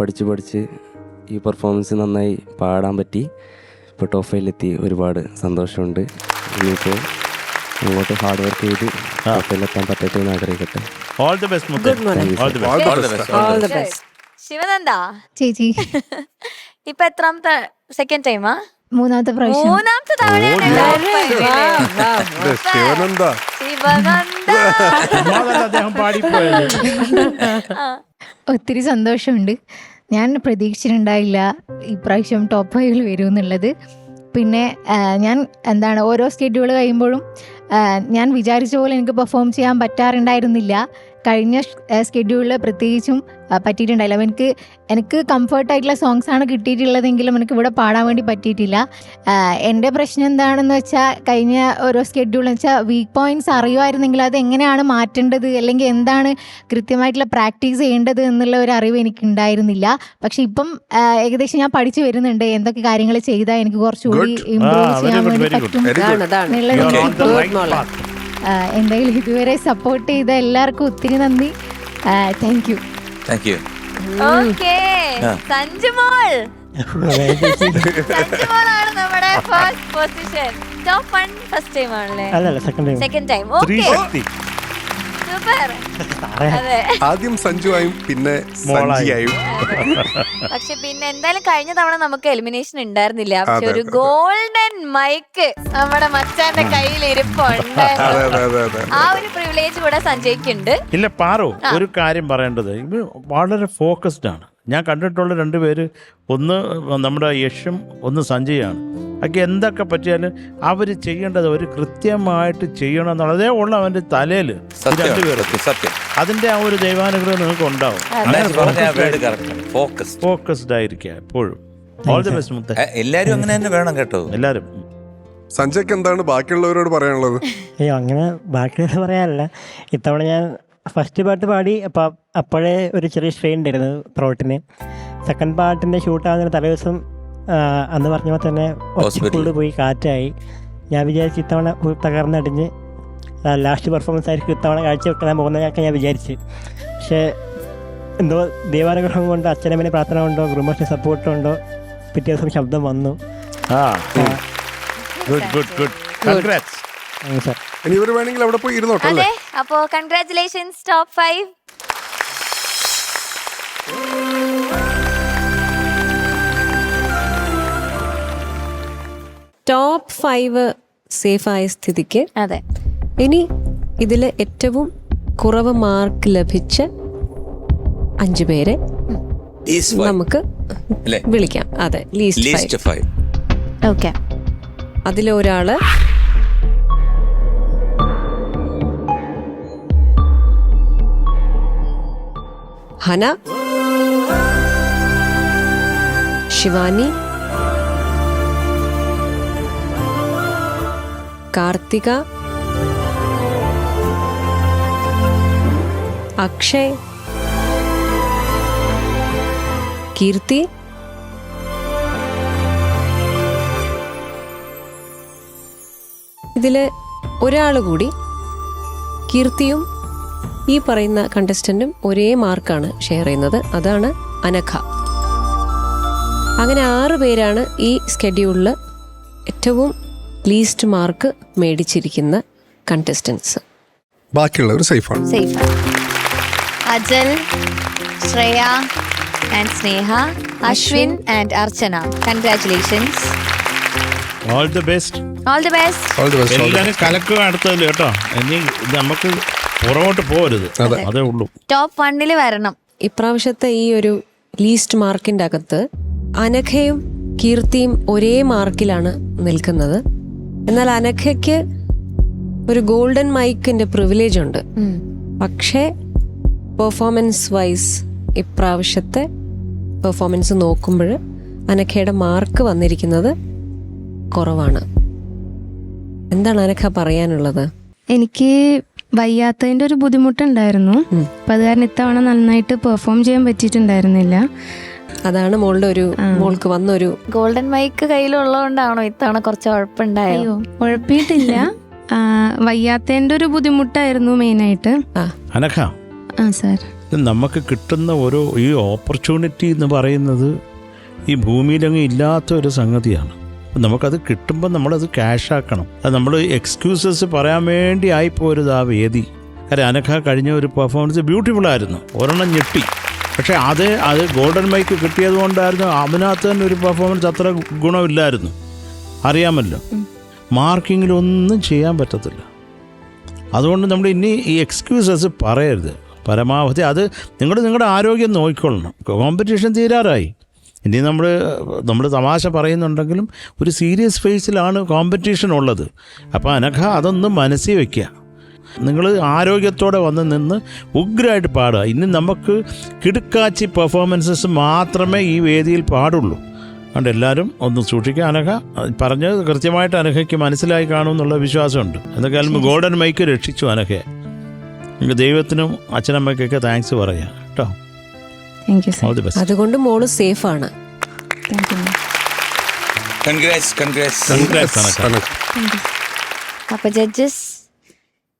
പഠിച്ച് ഈ പെർഫോമൻസ് നന്നായി പാടാൻ പറ്റി. ഇപ്പോൾ ടോപ്പ് 5 എത്തി. ഒരുപാട് സന്തോഷമുണ്ട്. ഇനിയിപ്പോൾ അങ്ങോട്ട് ഹാർഡ് വർക്ക് ചെയ്ത് ടോപ്പ് 5 എത്താൻ പറ്റട്ടെ എന്ന് ആഗ്രഹിക്കട്ടെ. All the best. ശിവനന്ദ ചേച്ചി, ഇപ്പൊ എത്രാമത്തെ സെക്കൻഡ് ടൈമാ? മൂന്നാമത്തെ പ്രാവശ്യം. മൂന്നാമത്തെ ശിവനന്ദ. ഒത്തിരി സന്തോഷമുണ്ട്. ഞാൻ പ്രതീക്ഷിച്ചിട്ടുണ്ടായില്ല ഇപ്രാവശ്യം ടോപ്പ് 5 വരുമെന്നുള്ളത്. പിന്നെ ഞാൻ ഓരോ സ്കെഡ്യൂൾ കഴിയുമ്പോഴും ഞാൻ വിചാരിച്ച പോലെ എനിക്ക് പെർഫോം ചെയ്യാൻ പറ്റാറുണ്ടായിരുന്നില്ല. കഴിഞ്ഞ സ്കെഡ്യൂളിൽ പ്രത്യേകിച്ചും പറ്റിയിട്ടുണ്ടായില്ല. എനിക്ക് കംഫർട്ടായിട്ടുള്ള സോങ്സാണ് കിട്ടിയിട്ടുള്ളതെങ്കിലും എനിക്ക് ഇവിടെ പാടാൻ വേണ്ടി പറ്റിയിട്ടില്ല. എൻ്റെ പ്രശ്നം എന്താണെന്ന് വെച്ചാൽ കഴിഞ്ഞ ഓരോ സ്കെഡ്യൂളെന്ന് വെച്ചാൽ വീക്ക് പോയിൻറ്റ്സ് അറിയുമായിരുന്നെങ്കിൽ അത് എങ്ങനെയാണ് മാറ്റേണ്ടത്, അല്ലെങ്കിൽ എന്താണ് കൃത്യമായിട്ടുള്ള പ്രാക്ടീസ് ചെയ്യേണ്ടത് എന്നുള്ള ഒരു അറിവ് എനിക്ക് ഉണ്ടായിരുന്നില്ല. പക്ഷെ ഇപ്പം ഏകദേശം ഞാൻ പഠിച്ചു വരുന്നുണ്ട്. എന്തൊക്കെ കാര്യങ്ങൾ ചെയ്താൽ എനിക്ക് കുറച്ചുകൂടി ഇമ്പ്രൂവ് ചെയ്യാൻ വേണ്ടി പറ്റും എന്നുള്ളത്. എന്തായാലും ഇതുവരെ സപ്പോർട്ട് ചെയ്ത എല്ലാവർക്കും ഒത്തിരി നന്ദി. Thank you. സഞ്ജുമോൾ സഞ്ജുമോളാണ് നമ്മുടെ first position. Top 1 first time ആണല്ലേ? Second time. സൂപ്പർ. അതെ, ആദ്യം സഞ്ജുവായും പിന്നെ സഞ്ജിയായും. പക്ഷെ പിന്നെ എന്തായാലും കഴിഞ്ഞ തവണ നമുക്ക് എലിമിനേഷൻ ഉണ്ടായിരുന്നില്ല. പക്ഷെ ഒരു ഗോൾഡൻ മൈക്ക് നമ്മുടെ മച്ചാന്റെ കയ്യിൽ ഇരിപ്പുണ്ട്. ആ ഒരു പ്രിവിലേജ് കൂടെ സഞ്ജയ്ക്കുണ്ട്. ഇല്ല പാറു, ഒരു കാര്യം പറയേണ്ടത്, ഇത് വളരെ ഫോക്കസ്ഡ് ആണ്. ഞാൻ കണ്ടിട്ടുള്ള 2 പേര്, ഒന്ന് നമ്മുടെ യഷും ഒന്ന് സഞ്ജയാണ്. ഒക്കെ എന്തൊക്കെ പറ്റിയാലും അവർ ചെയ്യേണ്ടത് അവർ കൃത്യമായിട്ട് ചെയ്യണം എന്നുള്ളതേ ഉള്ള അവൻ്റെ തലയിൽ. അതിന്റെ ആ ഒരു ദൈവാനുഗ്രഹം നിങ്ങൾക്ക് ഉണ്ടാവും. ഫോക്കസ്ഡ് ആയിരിക്കുക എപ്പോഴും. ഓൾ ദി ബെസ്റ്റ് മുത്തേ. എല്ലാരും അങ്ങനെ തന്നെ വേണം കേട്ടോ. എല്ലാരും. സഞ്ജയ്ക്ക് എന്താണ് ബാക്കിയുള്ളവരോട് പറയാനുള്ളത്? അങ്ങനെ ബാക്കിയുള്ളത് പറയാനല്ല, ഇത്തവണ ഞാൻ ഫസ്റ്റ് പാട്ട് പാടി. അപ്പോഴേ ഒരു ചെറിയ സ്ട്രെയിൻ ഉണ്ടായിരുന്നു ത്രോട്ടിന്. സെക്കൻഡ് പാട്ടിൻ്റെ ഷൂട്ടാകുന്ന തലേദിവസം അന്ന് പറഞ്ഞ പോലെ തന്നെ ഹോസ്പിറ്റലിൽ പോയി കാറ്റായി. ഞാൻ വിചാരിച്ചു ഇത്തവണ തകർന്നടിഞ്ഞ് ലാസ്റ്റ് പെർഫോമൻസ് ആയിരിക്കും ഇത്തവണ കാഴ്ചവെക്കാൻ പോകുന്നതൊക്കെ ഞാൻ വിചാരിച്ചു. പക്ഷേ എന്തോ ദൈവാനുഗ്രഹം കൊണ്ടോ അച്ഛനമ്മനെ പ്രാർത്ഥന കൊണ്ടോ ഗുരുമോഷൻ്റെ സപ്പോർട്ട് കൊണ്ടോ പിറ്റേ ദിവസം ശബ്ദം വന്നു. സാർ ഇനി ഇവർ വേണമെങ്കിൽ അവിടെ പോയി ഇരുന്നോട്ടെ. അതെ, അപ്പോ കൺഗ്രാറ്റുലേഷൻസ് ടോപ്പ് 5. ടോപ്പ് 5 സേഫായ സ്ഥിതിക്ക് അതെ, ഇനി ഇതിൽ ഏറ്റവും കുറവ് മാർക്ക് ലഭിച്ച 5 പേരെ നമുക്ക് വിളിക്കാം. അതെ, ലീസ്റ്റ് 5. ഓക്കെ, അതിലൊരാള് ഹന, ശിവാനി, കാർത്തിക, അക്ഷയ്, കീർത്തി, ഇതില് ഒരാൾ കൂടി കീർത്തിയും ഈ പറയുന്ന കണ്ടസ്റ്റന്റും ഒരേ മാർക്കാണ് ഷെയർ ചെയ്യുന്നത്. അതാണ് അനഘ. അങ്ങനെ 6 പേരാണ് ഈ സ്കെഡ്യൂളിൽ ഏറ്റവും ലീസ്റ്റ് മാർക്ക് മേടിച്ചിരിക്കുന്ന കണ്ടസ്റ്റൻസ്. ബാക്കിയുള്ളവർ സേഫാണ്. Ajal, Shreya and Sneha, Ashwin and Archana. Congratulations. All the best. All the best. എല്ലാവരും കലക്കുക അടുത്തതിൽ കേട്ടോ. ഇനി നമുക്ക് പുറകോട്ട് പോകരുത്, അതേ ഉള്ളൂ. ടോപ്പ് 1 വരണം. ഇപ്രാവശ്യത്തെ ഈ ഒരു ലീസ്റ്റ് മാർക്കിന്റെ അകത്ത് അനഘയും കീർത്തിയും ഒരേ മാർക്കിലാണ് നിൽക്കുന്നത്. എന്നാൽ അനഘയ്ക്ക് ഒരു ഗോൾഡൻ മൈക്കിന്റെ പ്രിവിലേജ് ഉണ്ട്. പക്ഷേ പെർഫോമൻസ് വൈസ് ഇപ്രാവശ്യത്തെ പെർഫോമൻസ് നോക്കുമ്പോൾ അനഘയുടെ മാർക്ക് വന്നിരിക്കുന്നത് കുറവാണ്. എന്താണ് അനഘ പറയാനുള്ളത്? എനിക്ക് വയ്യാത്തതിൻ്റെ ഒരു ബുദ്ധിമുട്ടുണ്ടായിരുന്നു. അപ്പം അത് കാരണം ഇത്തവണ നന്നായിട്ട് പെർഫോം ചെയ്യാൻ പറ്റിയിട്ടുണ്ടായിരുന്നില്ല. അതാണ് മോൾക്ക് വന്നൊരു ഗോൾഡൻ മൈക്ക് കയ്യിലുള്ളതുകൊണ്ടാണോ ഇത്തവണ കുറച്ച് ഉഴപ്പുണ്ടായോ? ഉഴപ്പിയിട്ടില്ല, വയ്യാത്തതിൻ്റെ ഒരു ബുദ്ധിമുട്ടായിരുന്നു മെയിനായിട്ട്. അനഘ, സാർ, നമുക്ക് കിട്ടുന്ന ഈ ഓപ്പർച്യൂണിറ്റി എന്ന് പറയുന്നത് ഈ ഭൂമിയിലങ്ങ് ഇല്ലാത്ത ഒരു സംഗതിയാണ്. നമുക്കത് കിട്ടുമ്പോൾ നമ്മളത് ക്യാഷാക്കണം. അത് നമ്മൾ എക്സ്ക്യൂസസ് പറയാൻ വേണ്ടി ആയിപ്പോരുത് ആ വേദി. കാര്യം അനഘ കഴിഞ്ഞ ഒരു പെർഫോമൻസ് ബ്യൂട്ടിഫുള്ളായിരുന്നു, ഒരെണ്ണം ഞെട്ടി. പക്ഷേ അത് ഗോൾഡൻ മൈക്ക് കിട്ടിയത് കൊണ്ടായിരുന്നു. അതിനകത്ത് തന്നെ ഒരു പെർഫോമൻസ് അത്ര ഗുണമില്ലായിരുന്നു, അറിയാമല്ലോ. മാർക്കിങ്ങിലൊന്നും ചെയ്യാൻ പറ്റത്തില്ല. അതുകൊണ്ട് നമ്മൾ ഇനി ഈ എക്സ്ക്യൂസസ് പറയരുത് പരമാവധി. അത് നിങ്ങളുടെ ആരോഗ്യം നോക്കിക്കൊള്ളണം. കോമ്പറ്റീഷൻ തീരാറായി. ഇനി നമ്മൾ തമാശ പറയുന്നുണ്ടെങ്കിലും ഒരു സീരിയസ് ഫേസിലാണ് കോമ്പറ്റീഷൻ ഉള്ളത്. അപ്പോൾ അനഘ അതൊന്നും മനസ്സിൽ വയ്ക്കുക. നിങ്ങൾ ആരോഗ്യത്തോടെ വന്ന് നിന്ന് ഉഗ്രമായിട്ട് പാടുക. ഇനി നമുക്ക് കിടുക്കാച്ചി പെർഫോമൻസസ് മാത്രമേ ഈ വേദിയിൽ പാടുള്ളൂ. അതുകൊണ്ട് എല്ലാവരും ഒന്ന് സൂക്ഷിക്കുക. അനഘ പറഞ്ഞത് കൃത്യമായിട്ട് അനഘയ്ക്ക് മനസ്സിലായി കാണുമെന്നുള്ള വിശ്വാസമുണ്ട്. എന്തൊക്കെയാലും ഗോൾഡൻ മൈക്ക് രക്ഷിച്ചു അനഘയെ. ദൈവത്തിനും അച്ഛനമ്മയ്ക്കൊക്കെ താങ്ക്സ് പറയാം കേട്ടോ. അതുകൊണ്ട് മോള് സേഫ് ആണ്. അപ്പൊ ജഡ്ജസ്,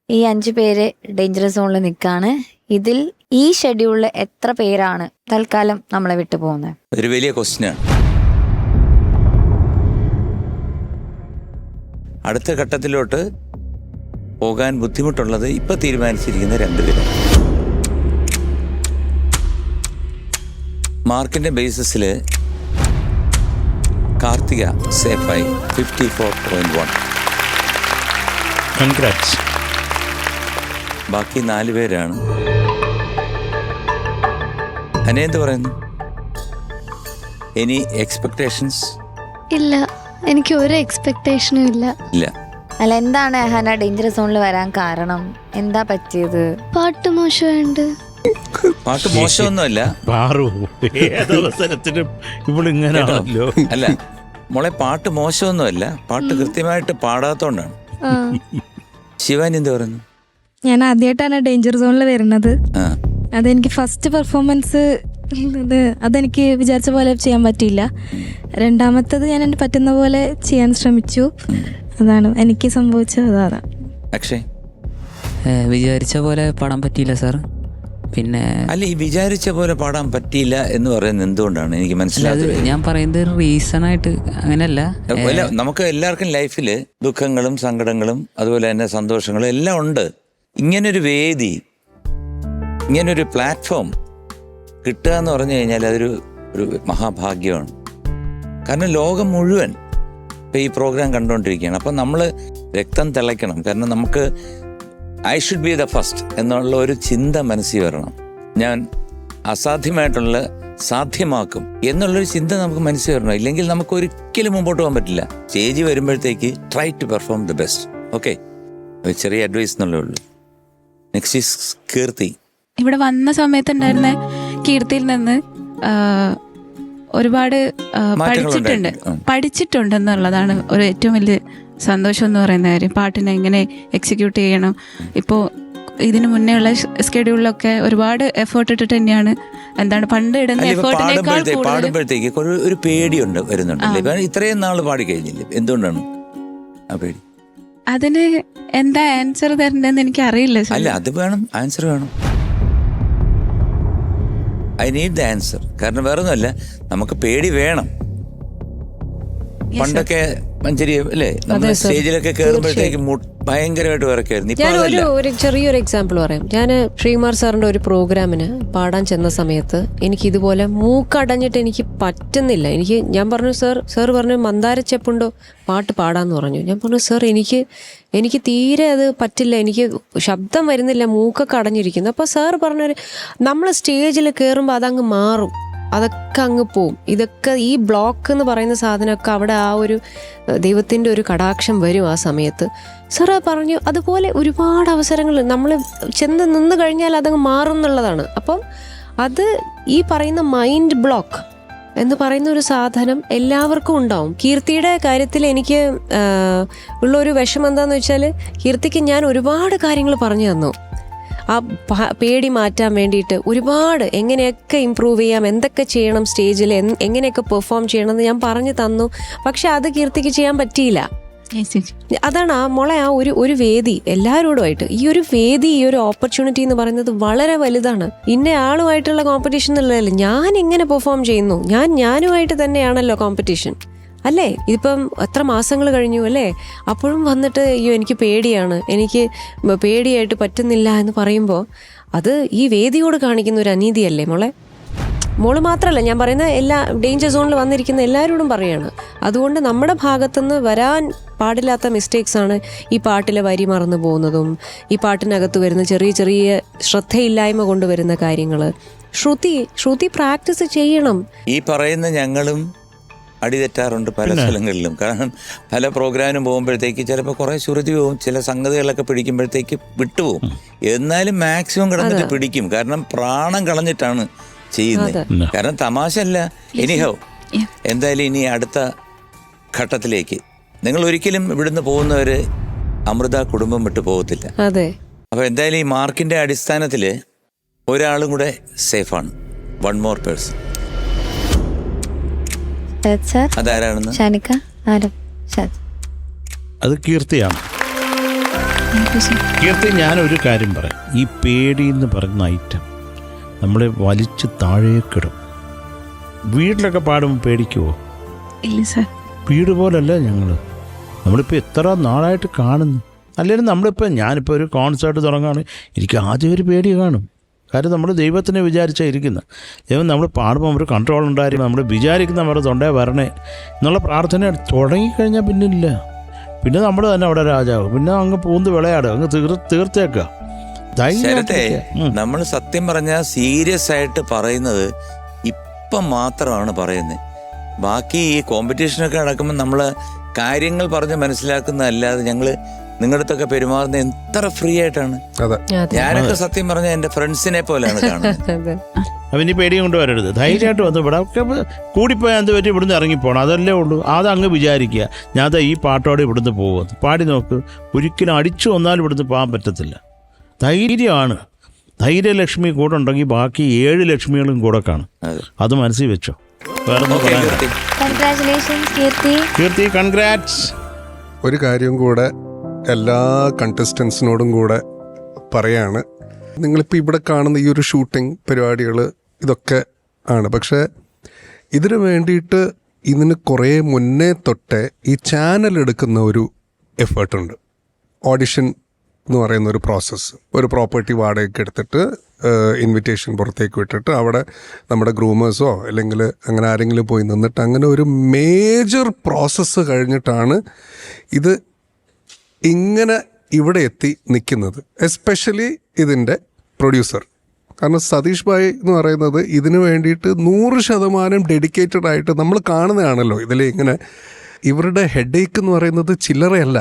ഈ 5 പേര് ഡേഞ്ചർ സോണിൽ നിൽക്കാണ്. ഇതിൽ ഈ ഷെഡ്യൂളിൽ എത്ര പേരാണ് തൽക്കാലം നമ്മളെ വിട്ടു പോകുന്നത്? ഒരു വലിയ ക്വസ്റ്റ്യനാണ്. അടുത്ത ഘട്ടത്തിലോട്ട് പോകാൻ ബുദ്ധിമുട്ടുള്ളത് ഇപ്പൊ തീരുമാനിച്ചിരിക്കുന്ന 2 പേര്. മാർക്കിന്റെ ബേസിസിൽ കാർത്തിക സേഫായി 54.1. കൺഗ്രാറ്റ്സ്. ബാക്കി 4 പേരാണ്. അനേന്ത് പറയുന്നു? Any expectations? ഇല്ല, എനിക്ക് ഒരു എക്സ്പെക്ടേഷനും ഇല്ല. അല്ല, എന്താണ് ഹന ഡേഞ്ചർ സോണിൽ വരാൻ കാരണം? എന്താ പറ്റിയത്? പാട്ട് മോശമുണ്ട്. പാട്ട് മോശമൊന്നുമല്ല, ഏതവസരത്തിനും ഇവളിങ്ങനെയാണല്ലോ. അല്ല മോളെ, പാട്ട് മോശമൊന്നുമല്ല, പാട്ട് കൃത്യമായിട്ട് പാടാത്തോണ്ടാണ്. ശിവാനി എന്ത് പറയുന്നു? ഞാൻ ആദ്യമായിട്ടാണ് ഡേഞ്ചർ സോണിൽ വരുന്നത്. അതെനിക്ക് ഫസ്റ്റ് പെർഫോമൻസ് അതെനിക്ക് വിചാരിച്ച പോലെ ചെയ്യാൻ പറ്റിയില്ല. രണ്ടാമത്തത് ഞാൻ എൻ്റെ പറ്റുന്ന പോലെ ചെയ്യാൻ ശ്രമിച്ചു. അതാണ് എനിക്ക് സംഭവിച്ചത്. അതാണ്. അക്ഷയ്, വിചാരിച്ച പോലെ പാടാൻ പറ്റിയില്ല സാർ. പിന്നെ അല്ല, ഈ വിചാരിച്ച പോലെ പാടാൻ പറ്റിയില്ല എന്ന് പറയുന്നത് എന്തുകൊണ്ടാണ് എനിക്ക് മനസ്സിലായത്? ഞാൻ പറയുന്നത് റീസൺ ആയിട്ട് അങ്ങനെയല്ല. നമുക്ക് എല്ലാവർക്കും ലൈഫിൽ ദുഃഖങ്ങളും സങ്കടങ്ങളും അതുപോലെ തന്നെ സന്തോഷങ്ങളും എല്ലാം ഉണ്ട്. ഇങ്ങനൊരു വേദി, ഇങ്ങനൊരു പ്ലാറ്റ്ഫോം കിട്ടുക എന്ന് പറഞ്ഞു കഴിഞ്ഞാൽ അതൊരു മഹാഭാഗ്യമാണ്. കാരണം ലോകം മുഴുവൻ ഇപ്പം ഈ പ്രോഗ്രാം കണ്ടുകൊണ്ടിരിക്കുകയാണ്. അപ്പം നമ്മൾ രക്തം തിളയ്ക്കണം. കാരണം നമുക്ക് I should be the first എന്നുള്ള ഒരു ചിന്ത മനസ്സിൽ വരണം. ഞാൻ അസാധ്യമായിട്ടുള്ള സാധ്യമാക്കും എന്നുള്ളൊരു ചിന്ത നമുക്ക് മനസ്സിൽ വരണം. ഇല്ലെങ്കിൽ നമുക്ക് ഒരിക്കലും മുമ്പോട്ട് പോകാൻ പറ്റില്ല. സ്റ്റേജ് വരുമ്പോഴത്തേക്ക് try to perform the best. Okay, ചെറിയ അഡ്വൈസ് എന്നുള്ളേ ഉള്ളൂ. Next is Keerthi. ഇവിടെ വന്ന സമയത്തുണ്ടായിരുന്ന കീർത്തിയിൽ നിന്ന് ഒരുപാട് പഠിച്ചിട്ടുണ്ടെന്നുള്ളതാണ് ഒരു ഏറ്റവും വലിയ സന്തോഷം എന്ന് പറയുന്ന കാര്യം. പാട്ടിനെ എങ്ങനെ എക്സിക്യൂട്ട് ചെയ്യണം. ഇപ്പോൾ ഇതിന് മുന്നേ ഉള്ള സ്കെഡ്യൂളിലൊക്കെ ഒരുപാട് എഫേർട്ട് ഇട്ടിട്ട് തന്നെയാണ് പണ്ട് ഇടുന്ന എഫേർട്ടിനേക്കാൾ പാടുമ്പോഴത്തേക്ക് ഒരു പേടിയുണ്ട് വരുന്നുണ്ടല്ലേ? ഇത്രയും നാൾ പാടി കഴിഞ്ഞില്ലേ, എന്തുകൊണ്ടാണ് ആ പേടി? അതിന് എന്താ ആൻസർ തരണ്ടെന്ന് എനിക്ക് അറിയില്ല. അല്ല, അത് വേണം, ആൻസർ വേണം. I need the answer. കാരണം വേറെ ഒന്നുമല്ല, നമുക്ക് പേടി വേണം. പണ്ടൊക്കെ മഞ്ചേരി അല്ലേ, നമ്മൾ സ്റ്റേജിലൊക്കെ കയറുമ്പോഴത്തേക്ക് ഭയങ്കരമായിട്ട് വിറക്കായിരുന്നു. ഒരു ചെറിയൊരു എക്സാമ്പിൾ പറയാം. ഞാൻ ശ്രീകുമാർ സാറിന്റെ ഒരു പ്രോഗ്രാമിന് പാടാൻ ചെന്ന സമയത്ത് എനിക്ക് ഇതുപോലെ മൂക്കടഞ്ഞിട്ട് എനിക്ക് പറ്റുന്നില്ല. ഞാൻ പറഞ്ഞു, സാർ പറഞ്ഞു മന്ദാരച്ചെപ്പുണ്ടോ പാട്ട് പാടാന്ന് പറഞ്ഞു. ഞാൻ പറഞ്ഞു, സാർ എനിക്ക് തീരെ അത് പറ്റില്ല, എനിക്ക് ശബ്ദം വരുന്നില്ല, മൂക്കൊക്കെ അടഞ്ഞിരിക്കുന്നു. അപ്പോൾ സാർ പറഞ്ഞൊരു, നമ്മൾ സ്റ്റേജിൽ കയറുമ്പോൾ അതങ്ങ് മാറും, അതൊക്കെ അങ്ങ് പോവും. ഇതൊക്കെ ഈ ബ്ലോക്ക് എന്ന് പറയുന്ന സാധനമൊക്കെ അവിടെ ആ ഒരു ദൈവത്തിൻ്റെ ഒരു കടാക്ഷം വരും ആ സമയത്ത്. സാർ പറഞ്ഞു, അതുപോലെ ഒരുപാട് അവസരങ്ങൾ നമ്മൾ ചെന്ന് നിന്ന് കഴിഞ്ഞാൽ അതങ്ങ് മാറും എന്നുള്ളതാണ്. അപ്പം അത് ഈ പറയുന്ന മൈൻഡ് ബ്ലോക്ക് എന്ന് പറയുന്ന ഒരു സാധനം എല്ലാവർക്കും ഉണ്ടാവും. കീർത്തിയുടെ കാര്യത്തിൽ എനിക്ക് ഉള്ളൊരു വിഷമം എന്താണെന്ന് വെച്ചാൽ, കീർത്തിക്ക് ഞാൻ ഒരുപാട് കാര്യങ്ങൾ പറഞ്ഞു തന്നു. ആ പേടി മാറ്റാൻ വേണ്ടിയിട്ട് ഒരുപാട് എങ്ങനെയൊക്കെ ഇമ്പ്രൂവ് ചെയ്യാം, എന്തൊക്കെ ചെയ്യണം സ്റ്റേജിൽ, എങ്ങനെയൊക്കെ പെർഫോം ചെയ്യണം എന്ന് ഞാൻ പറഞ്ഞു തന്നു. പക്ഷെ അത് കീർത്തിക്ക് ചെയ്യാൻ പറ്റിയില്ല. അതാണ് ആ ഒരു വേദി എല്ലാവരോടുമായിട്ട്, ഈ ഒരു വേദി, ഈ ഒരു ഓപ്പർച്യൂണിറ്റി എന്ന് പറയുന്നത് വളരെ വലുതാണ്. ഇന്ന ആളുമായിട്ടുള്ള കോമ്പറ്റീഷൻ എന്നുള്ളതല്ല, ഞാൻ എങ്ങനെ പെർഫോം ചെയ്യുന്നു, ഞാനുമായിട്ട് തന്നെയാണല്ലോ കോമ്പറ്റീഷൻ അല്ലേ? ഇതിപ്പം എത്ര മാസങ്ങൾ കഴിഞ്ഞു അല്ലേ? അപ്പോഴും വന്നിട്ട് അയ്യോ എനിക്ക് പേടിയാണ്, എനിക്ക് പേടിയായിട്ട് പറ്റുന്നില്ല എന്ന് പറയുമ്പോൾ അത് ഈ വേദിയോട് കാണിക്കുന്ന ഒരു അനീതിയല്ലേ മോള് മാത്രമല്ല, ഞാൻ പറയുന്ന എല്ലാ ഡേഞ്ചർ സോണിൽ വന്നിരിക്കുന്ന എല്ലാവരോടും പറയാണ്. അതുകൊണ്ട് നമ്മുടെ ഭാഗത്തുനിന്ന് വരാൻ പാടില്ലാത്ത മിസ്റ്റേക്സ് ആണ് ഈ പാട്ടിലെ വരി മറന്നു പോകുന്നതും, ഈ പാട്ടിനകത്ത് വരുന്ന ചെറിയ ചെറിയ ശ്രദ്ധയില്ലായ്മ കൊണ്ടുവരുന്ന കാര്യങ്ങൾ. ശ്രുതി പ്രാക്ടീസ് ചെയ്യണം. ഈ പറയുന്ന ഞങ്ങളും അടിതെറ്റാറുണ്ട് പല സ്ഥലങ്ങളിലും. കാരണം പല പ്രോഗ്രാമിനും പോകുമ്പോഴത്തേക്ക് ചിലപ്പോൾ കുറേ ശ്രുതി പോവും, ചില സംഗതികളൊക്കെ പിടിക്കുമ്പോഴത്തേക്ക് വിട്ടുപോകും. എന്നാലും മാക്സിമം കിടന്നിട്ട് പിടിക്കും. കാരണം പ്രാണം കളഞ്ഞിട്ടാണ് ചെയ്യുന്നത്. കാരണം തമാശ അല്ല. എനിഹൗ, എന്തായാലും ഇനി അടുത്ത ഘട്ടത്തിലേക്ക് നിങ്ങൾ ഒരിക്കലും ഇവിടുന്ന് പോകുന്നവര് അമൃത കുടുംബം വിട്ടു പോകത്തില്ല. അപ്പൊ എന്തായാലും ഈ മാർക്കിന്റെ അടിസ്ഥാനത്തിൽ ഒരാളും കൂടെ സേഫാണ്. One more person. അതാരാണെന്ന്? അത് കീർത്തിയാണ്. കീർത്തി, ഞാനൊരു കാര്യം പറയാം. ഈ പേടി എന്ന് പറയുന്ന ഐറ്റം നമ്മളെ വലിച്ച് താഴേക്കിടും. വീട്ടിലൊക്കെ പാടുമ്പോൾ പേടിക്കുവോ? ഇല്ല സാർ. വീട് പോലല്ല നമ്മളിപ്പോൾ എത്ര നാളായിട്ട് കാണുന്നു. അല്ലെങ്കിൽ ഞാനിപ്പോൾ ഒരു കോൺസേർട്ട് തുടങ്ങുകയാണ്, എനിക്ക് ആദ്യം ഒരു പേടി കാണും. കാര്യം നമ്മൾ ദൈവത്തിനെ വിചാരിച്ചാണ് ഇരിക്കുന്നത്. ദൈവം നമ്മൾ പാടുമ്പോൾ ഒരു കൺട്രോൾ ഉണ്ടായിരിക്കും. നമ്മൾ വിചാരിക്കുന്ന നമ്മുടെ തൊണ്ടേ വരണേ എന്നുള്ള പ്രാർത്ഥന തുടങ്ങിക്കഴിഞ്ഞാൽ പിന്നില്ല. പിന്നെ നമ്മൾ തന്നെ അവിടെ രാജാവ്. പിന്നെ അങ്ങ് പൂന്ത് വിളയാടുക, അങ്ങ് തീർത്തേക്കുക. നമ്മൾ സത്യം പറഞ്ഞാൽ സീരിയസ് ആയിട്ട് പറയുന്നത് ഇപ്പം മാത്രമാണ് പറയുന്നത്. ബാക്കി ഈ കോമ്പറ്റീഷനൊക്കെ നടക്കുമ്പോൾ നമ്മൾ കാര്യങ്ങൾ പറഞ്ഞ് മനസ്സിലാക്കുന്നതല്ലാതെ ഞങ്ങൾ നിങ്ങളുടെ അടുത്തൊക്കെ പെരുമാറുന്നത് എത്ര ഫ്രീ ആയിട്ടാണ്. ഞാനൊക്കെ സത്യം പറഞ്ഞാൽ എൻ്റെ ഫ്രണ്ട്സിനെ പോലെയാണ് കാണുന്നത്. അവന് പേടിയും കൊണ്ട് വരരുത്, ധൈര്യമായിട്ട് വന്നു. ഇവിടെ ഒക്കെ കൂടിപ്പോയാൽ എന്ത് പറ്റി ഇവിടുന്ന് ഇറങ്ങിപ്പോണം, അതല്ലേ ഉള്ളൂ. അതങ്ങ് വിചാരിക്കുക, ഞാൻ ഈ പാട്ടോടെ ഇവിടുന്ന് പോകുമെന്ന്. പാടി നോക്ക്, ഒരിക്കലും അടിച്ചു വന്നാലും ഇവിടുന്ന് പോകാൻ പറ്റത്തില്ല. ധൈര്യമാണ്. ധൈര്യലക്ഷ്മി കൂടെ ഉണ്ടെങ്കിൽ ബാക്കി 7 ലക്ഷ്മികളും കൂടെ കാണും. അത് മനസ്സിൽ വെച്ചോ. വേറെ കീർത്തി, കൺഗ്രാറ്റ്സ്. ഒരു കാര്യം കൂടെ എല്ലാ കണ്ടസ്റ്റൻസിനോടും കൂടെ പറയാണ്, നിങ്ങളിപ്പോൾ ഇവിടെ കാണുന്ന ഈ ഒരു ഷൂട്ടിംഗ് പരിപാടികൾ ഇതൊക്കെ ആണ്, പക്ഷേ ഇതിനു വേണ്ടിയിട്ട് ഇതിന് കുറേ മുന്നേ തൊട്ടേ ഈ ചാനൽ എടുക്കുന്ന ഒരു എഫേർട്ടുണ്ട്. ഓഡിഷൻ എന്ന് പറയുന്ന ഒരു പ്രോസസ്സ്, ഒരു പ്രോപ്പർട്ടി വാടകയ്ക്ക് എടുത്തിട്ട് ഇൻവിറ്റേഷൻ പുറത്തേക്ക് വിട്ടിട്ട് അവിടെ നമ്മുടെ ഗ്രൂമേഴ്സോ അല്ലെങ്കിൽ അങ്ങനെ ആരെങ്കിലും പോയി നിന്നിട്ട് അങ്ങനെ ഒരു മേജർ പ്രോസസ്സ് കഴിഞ്ഞിട്ടാണ് ഇത് ഇങ്ങനെ ഇവിടെ എത്തി നിൽക്കുന്നത്. എസ്പെഷ്യലി ഇതിൻ്റെ പ്രൊഡ്യൂസർ, കാരണം സതീഷ് ഭായ് എന്ന് പറയുന്നത് ഇതിനു വേണ്ടിയിട്ട് 100% ഡെഡിക്കേറ്റഡ് ആയിട്ട് നമ്മൾ കാണുന്നതാണല്ലോ. ഇതിൽ ഇങ്ങനെ ഇവരുടെ ഹെഡേക്ക് എന്ന് പറയുന്നത് ചില്ലറയല്ല.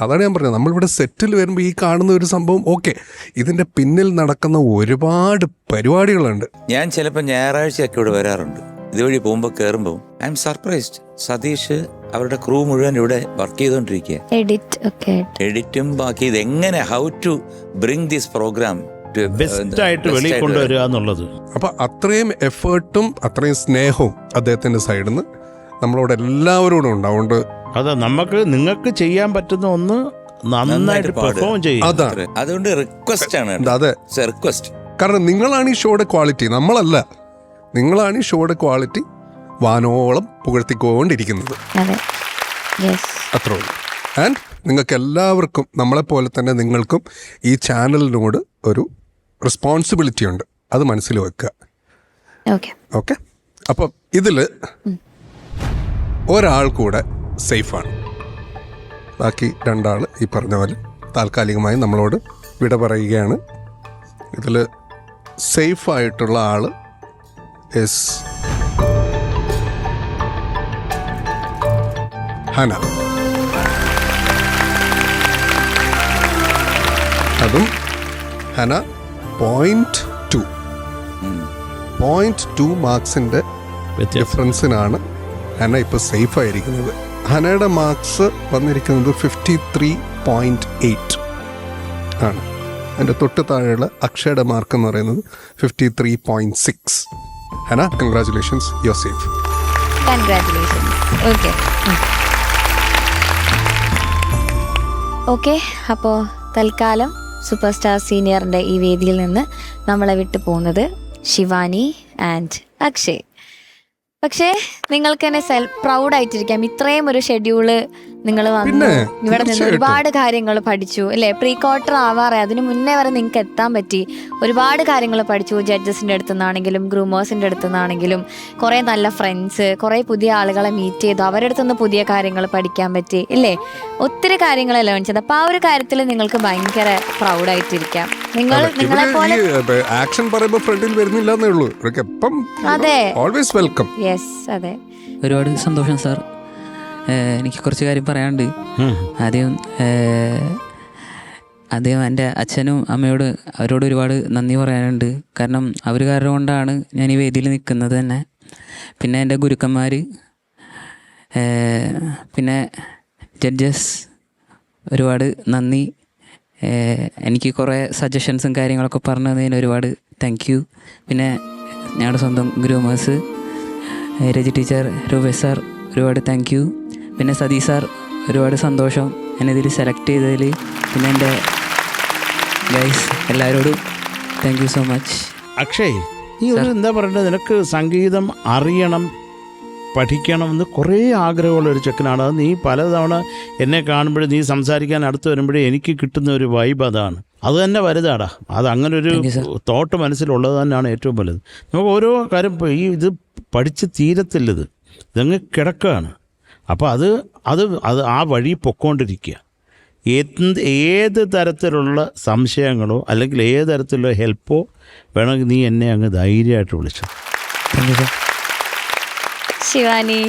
അതാണ് ഞാൻ പറഞ്ഞത്, നമ്മളിവിടെ സെറ്റിൽ വരുമ്പോൾ ഈ കാണുന്ന ഒരു സംഭവം ഓക്കെ, ഇതിൻ്റെ പിന്നിൽ നടക്കുന്ന ഒരുപാട് പരിപാടികളുണ്ട്. ഞാൻ ചിലപ്പോൾ ഞായറാഴ്ചയൊക്കെ ഇവിടെ വരാറുണ്ട്. ഇതുവഴി പോകുമ്പോൾ കയറുമ്പോൾ ഐ എം സർപ്രൈസ്ഡ്. സതീഷ് അവരുടെ ക്രൂ മുഴുവൻ ഇവിടെ വർക്ക് ചെയ്തുകൊണ്ടിരിക്കുക, എഡിറ്റും ബാക്കി ഇതെങ്ങനെ how to bring this programme ബെസ്റ്റായിട്ട് വെളിയിൽ കൊണ്ടുവരിക എന്നുള്ളത്. അപ്പം അത്രയും എഫേർട്ടും അത്രയും സ്നേഹവും അദ്ദേഹത്തിൻ്റെ സൈഡിൽ നിന്ന് നമ്മളോട് എല്ലാവരോടും ഉണ്ട്. അതുകൊണ്ട് അതെ, നിങ്ങൾക്ക് ചെയ്യാൻ പറ്റുന്ന ഒന്ന് നന്നായിട്ട് പെർഫോം ചെയ്യും. അതുകൊണ്ട് റിക്വസ്റ്റ് ആണ്. അതെ, റിക്വസ്റ്റ്. കാരണം നിങ്ങളാണ് ഈ ഷോയുടെ ക്വാളിറ്റി, നമ്മളല്ല. നിങ്ങളാണ് ഈ ഷോയുടെ ക്വാളിറ്റി വാനോളം പുകഴ്ത്തിക്കൊണ്ടിരിക്കുന്നത്. അത്രേ ഉള്ളൂ. ആൻഡ് നിങ്ങൾക്ക് എല്ലാവർക്കും നമ്മളെപ്പോലെ തന്നെ നിങ്ങൾക്കും ഈ ചാനലിനോട് ഒരു റെസ്പോൺസിബിലിറ്റി ഉണ്ട്, അത് മനസ്സിൽ വെക്കുക. ഓക്കെ, അപ്പം ഇതിൽ ഒരാൾ കൂടെ സേഫാണ്, ബാക്കി 2 ആൾ ഈ പറഞ്ഞ പോലെ താൽക്കാലികമായി നമ്മളോട് വിട പറയുകയാണ്. ഇതിൽ സേഫായിട്ടുള്ള ആൾ ഹന. അതും ഹന 0.2 മാർക്സിൻ്റെ ഡിഫറൻസിനാണ് ഹന ഇപ്പോൾ സേഫായിരിക്കുന്നത്. ഹനയുടെ മാർക്സ് വന്നിരിക്കുന്നത് 53.8 ആണ്. അതിൻ്റെ തൊട്ട് താഴെയുള്ള അക്ഷയുടെ മാർക്ക് എന്ന് പറയുന്നത് 53.6. Hana, congratulations, you are safe. Okay, അപ്പോൾ തൽക്കാലം സൂപ്പർ സ്റ്റാർ സീനിയറിൻ്റെ ഈ വേദിയിൽ നിന്ന് നമ്മളെ വിട്ടു പോകുന്നത് ശിവാനി ആൻഡ് അക്ഷയ്. പക്ഷേ നിങ്ങൾക്ക് തന്നെ പ്രൗഡായിട്ടിരിക്കാം, ഇത്രയും ഒരു ഷെഡ്യൂള് നിങ്ങൾ വന്നു ഇവിടെ നിന്ന് ഒരുപാട് കാര്യങ്ങൾ പഠിച്ചു അല്ലേ. പ്രീ ക്വാർട്ടർ ആവാറേ അതിന് മുന്നേ വരെ നിങ്ങൾക്ക് എത്താൻ പറ്റി. ഒരുപാട് കാര്യങ്ങൾ പഠിച്ചു, ജഡ്ജസിൻ്റെ അടുത്തു നിന്നാണെങ്കിലും ഗ്രൂമേഴ്സിൻ്റെ അടുത്തു നിന്നാണെങ്കിലും. കുറേ നല്ല ഫ്രണ്ട്സ്, കുറേ പുതിയ ആളുകളെ മീറ്റ് ചെയ്തു, അവരുടെ അടുത്തുനിന്ന് പുതിയ കാര്യങ്ങൾ പഠിക്കാൻ പറ്റി ഇല്ലേ. ഒത്തിരി കാര്യങ്ങളല്ലേ മനസ്സിലായത്. അപ്പോൾ ആ ഒരു കാര്യത്തിൽ നിങ്ങൾക്ക് ഭയങ്കര പ്രൗഡായിട്ടിരിക്കാം. നിങ്ങളെ പോലെ ആക്ഷൻ പറയുമ്പോൾ ഫ്രണ്ടിൽ വരുന്നില്ലെന്നേ ഉള്ളൂ. അതെ, ഓൾവേസ് വെൽക്കം. യെസ്, അതെ. ഒരുപാട് സന്തോഷം സാർ. എനിക്ക് കുറച്ച് കാര്യം പറയാനുണ്ട്. ആദ്യം എൻ്റെ അച്ഛനും അമ്മയോട് അവരോട് ഒരുപാട് നന്ദി പറയാനുണ്ട്. കാരണം അവർ കാരണം കൊണ്ടാണ് ഞാൻ ഈ വേദിയിൽ നിൽക്കുന്നത് തന്നെ. പിന്നെ എൻ്റെ ഗുരുക്കന്മാർ, പിന്നെ ജഡ്ജസ്, ഒരുപാട് നന്ദി. എനിക്ക് കുറേ സജഷൻസും കാര്യങ്ങളൊക്കെ പറഞ്ഞു തന്നതിന് ഒരുപാട് താങ്ക് യു. പിന്നെ ഞങ്ങളുടെ സ്വന്തം ഗ്രൂമേഴ്സ് രജി ടീച്ചർ, രൂപേഷ് സാർ, ഒരുപാട് താങ്ക് യു. പിന്നെ സതീഷ് സാർ, ഒരുപാട് സന്തോഷം എന്നെ ഇതിൽ സെലക്ട് ചെയ്തതിൽ. പിന്നെ എൻ്റെ ഗൈസ് എല്ലാവരോടും thank you so much. Akshay, നീ ഒരു എന്താ പറയണ്ടത്, നിനക്ക് സംഗീതം അറിയണം, പഠിക്കണമെന്ന് കുറേ ആഗ്രഹമുള്ള ഒരു ചെക്കനാണ്. അത് നീ പലതവണ എന്നെ കാണുമ്പോഴും നീ സംസാരിക്കാൻ അടുത്ത് വരുമ്പോഴേ എനിക്ക് കിട്ടുന്ന ഒരു വൈബ് അതാണ്. അത് തന്നെ വലുതാടാ. അത് അങ്ങനെ ഒരു തോട്ട് മനസ്സിലുള്ളത് തന്നെയാണ് ഏറ്റവും വലുത്. നമുക്ക് ഓരോ കാര്യം ഇത് പഠിച്ച് തീരത്തില്ലത്, ഇതങ്ങ് കിടക്കുകയാണ്. അപ്പോൾ അത് ആ വഴി പൊക്കോണ്ടിരിക്കുക. ഏത് തരത്തിലുള്ള സംശയങ്ങളോ അല്ലെങ്കിൽ ഏത് തരത്തിലുള്ള ഹെൽപ്പോ വേണമെങ്കിൽ നീ എന്നെ അങ്ങ് ധൈര്യമായിട്ട് വിളിച്ചു. ശിവാനി,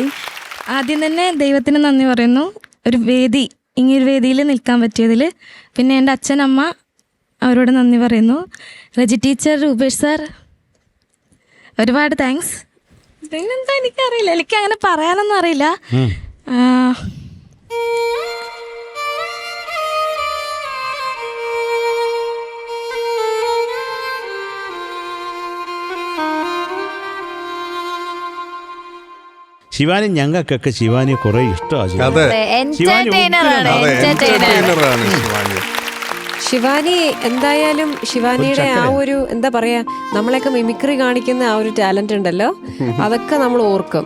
ആദ്യം തന്നെ ദൈവത്തിന് നന്ദി പറയുന്നു, ഇങ്ങനൊരു വേദിയിൽ നിൽക്കാൻ പറ്റിയതിൽ. പിന്നെ എൻ്റെ അച്ഛനമ്മ, അവരോട് നന്ദി പറയുന്നു. രജി ടീച്ചർ, രൂപേഷ് സാർ, ഒരുപാട് താങ്ക്സ്. പിന്നെന്താ എനിക്കറിയില്ല, എനിക്ക് അങ്ങനെ പറയാനൊന്നും അറിയില്ല. ശിവാനി ഞങ്ങൾക്കൊക്കെ ശിവാനിയെ കുറെ ഇഷ്ടമാണ്. അതെ. എന്റർടൈനർ ആണ്, അതെ, എന്റർടൈനർ. എന്റർടൈനറാണ് ശിവാനി. ശിവാനി എന്തായാലും ശിവാനിയുടെ ആ ഒരു എന്താ പറയാ നമ്മളെയൊക്കെ മിമിക്രി കാണിക്കുന്ന ആ ഒരു ടാലന്റ് ഉണ്ടല്ലോ, അതൊക്കെ നമ്മൾ ഓർക്കും.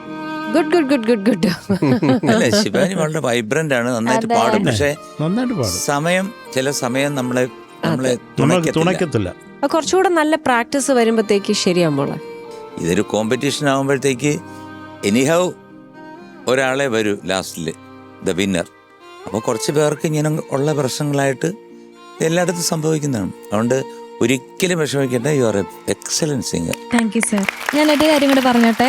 Good good good good good. അല്ല, ശിവാനി വളരെ വൈബ്രന്റ് ആണ്, നന്നായിട്ട് പാടും. പക്ഷെ ചില സമയം നമ്മളെ തുണയ്ക്കത്തില്ല. കുറച്ചുകൂടെ നല്ല പ്രാക്ടീസ് വരുമ്പോഴത്തേക്ക് ശരിയാകുമ്പോൾ ഇതൊരു കോമ്പറ്റീഷൻ ആകുമ്പോഴത്തേക്ക് എനിഹൗ ഒരാളെ വരൂ ലാസ്റ്റിൽ ദ വിന്നർ. അപ്പോൾ കുറച്ച് പേർക്ക് ഇങ്ങനെ ഉള്ള പ്രശ്നങ്ങളായിട്ട് എല്ലായിടത്തും സംഭവിക്കുന്നതാണ്. അതുകൊണ്ട് ഒരിക്കലും വിഷമിക്കേണ്ട. You are A excellent singer. Thank you sir. ഞാൻ ഒരു കാര്യം കൂടെ പറഞ്ഞോട്ടെ.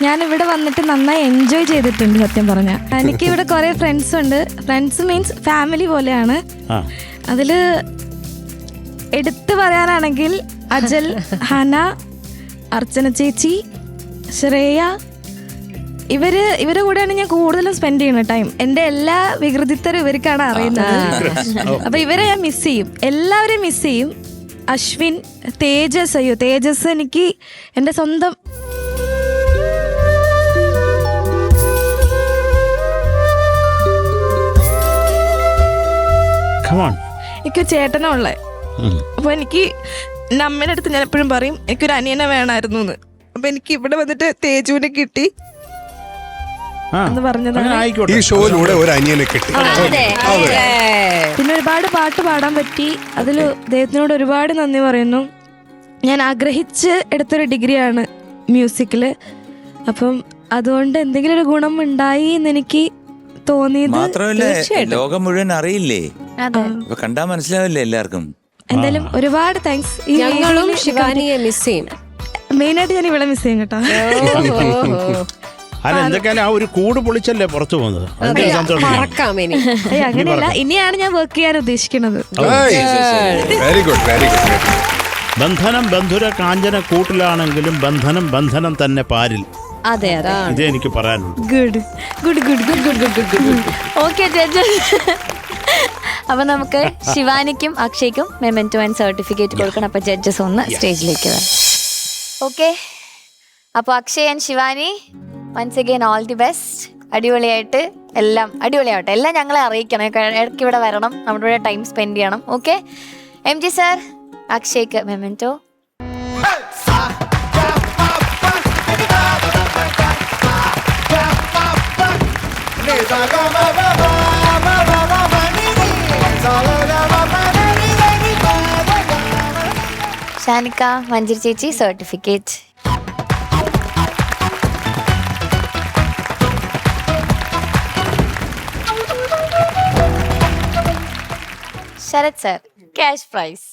ഞാൻ ഇവിടെ വന്നിട്ട് നന്നായി എൻജോയ് ചെയ്തിട്ടുണ്ട് സത്യം പറഞ്ഞ. എനിക്ക് ഇവിടെ കുറെ ഫ്രണ്ട്സ് ഉണ്ട്. ഫ്രണ്ട്സ് മീൻസ് ഫാമിലി പോലെയാണ്. അതില് എടുത്തു പറയാനാണെങ്കിൽ അജൽ, ഹന, അർച്ചന ചേച്ചി, ശ്രേയ, ഇവരുടെ കൂടെയാണ് ഞാൻ കൂടുതലും സ്പെൻഡ് ചെയ്യുന്ന ടൈം. എന്റെ എല്ലാ വികൃതിത്തരം ഇവർക്കാണ് അറിയുന്നത്. അപ്പൊ ഇവരെ ഞാൻ മിസ് ചെയ്യും, എല്ലാവരെയും മിസ് ചെയ്യും. അശ്വിൻ, തേജസ്, അയ്യോ തേജസ് എനിക്ക് എന്റെ സ്വന്തം. എനിക്ക് ചേട്ടനാ ഉള്ളേ. അപ്പൊ എനിക്ക് എൻ്റെ അമ്മയുടെ അടുത്ത് ഞാൻ എപ്പോഴും പറയും എനിക്കൊരു അനിയനെ വേണമായിരുന്നു എന്ന്. അപ്പൊ എനിക്ക് ഇവിടെ വന്നിട്ട് തേജുവിനെ കിട്ടി എന്ന് പറഞ്ഞതാണ്. ഈ ഷോയിലൂടെ ഒരു അനിയനെ കിട്ടി. പിന്നെ ഒരുപാട് പാട്ട് പാടാൻ പറ്റി. അതിൽ ദൈവത്തിനോട് ഒരുപാട് നന്ദി പറയുന്നു. ഞാൻ ആഗ്രഹിച്ച് എടുത്തൊരു ഡിഗ്രിയാണ് മ്യൂസിക്കില്. അപ്പം അതുകൊണ്ട് എന്തെങ്കിലും ഒരു ഗുണം ഉണ്ടായി എന്ന് എനിക്ക് തോന്നിയത്. മാത്രമല്ല ലോകം മുഴുവൻ അറിയില്ലേ, കണ്ടാ മനസ്സിലാവില്ലേ എല്ലാവർക്കും. എന്തായാലും ഒരുപാട് താങ്ക്സ്. ഞങ്ങളും ശിവാനിയെ മിസ് ചെയ്യും. മെയിനായിട്ട് ഞാൻ ഇവിടെ മിസ് ചെയ്യും കേട്ടോ. അല്ല, എന്തൊക്കെയാലും ആ ഒരു കൂട് പൊളിച്ചല്ലേ പുറത്തു പോകുന്നത്. അങ്ങനെയല്ല, ഇനിയാണ് ഞാൻ വർക്ക് ചെയ്യാൻ ഉദ്ദേശിക്കുന്നത്. Very good, very good. ബന്ധനം ബന്ധുര കാഞ്ചന കൂട്ടിലാണെങ്കിലും ബന്ധനം ബന്ധനം തന്നെ പാരിൽ. അതെ അതെ, ഇതേ എനിക്ക് പറയാനുള്ളൂ. Good good good good good good good good. Okay judges, അപ്പൊ നമുക്ക് ശിവാനിക്കും അക്ഷയ്ക്കും മെമെന്റോ ആൻഡ് സർട്ടിഫിക്കറ്റ് കൊടുക്കണം. അപ്പൊ ജഡ്ജസ് ഒന്ന് സ്റ്റേജിലേക്ക് വരാം. ഓക്കെ, അപ്പോൾ Akshay and Shivani, once again all the best. അടിപൊളിയായിട്ട് എല്ലാം അടിപൊളിയാവട്ടെ. എല്ലാം ഞങ്ങളെ അറിയിക്കണം, ഇടയ്ക്ക് ഇവിടെ വരണം, നമ്മുടെ ഇവിടെ ടൈം സ്പെൻഡ് ചെയ്യണം. ഓക്കെ, MG സാർ, അക്ഷയ്ക്ക് മെമെന്റോ. ഷാനിക്ക, മഞ്ജരി ചേച്ചി, certificate. Sarath sir, cash prize.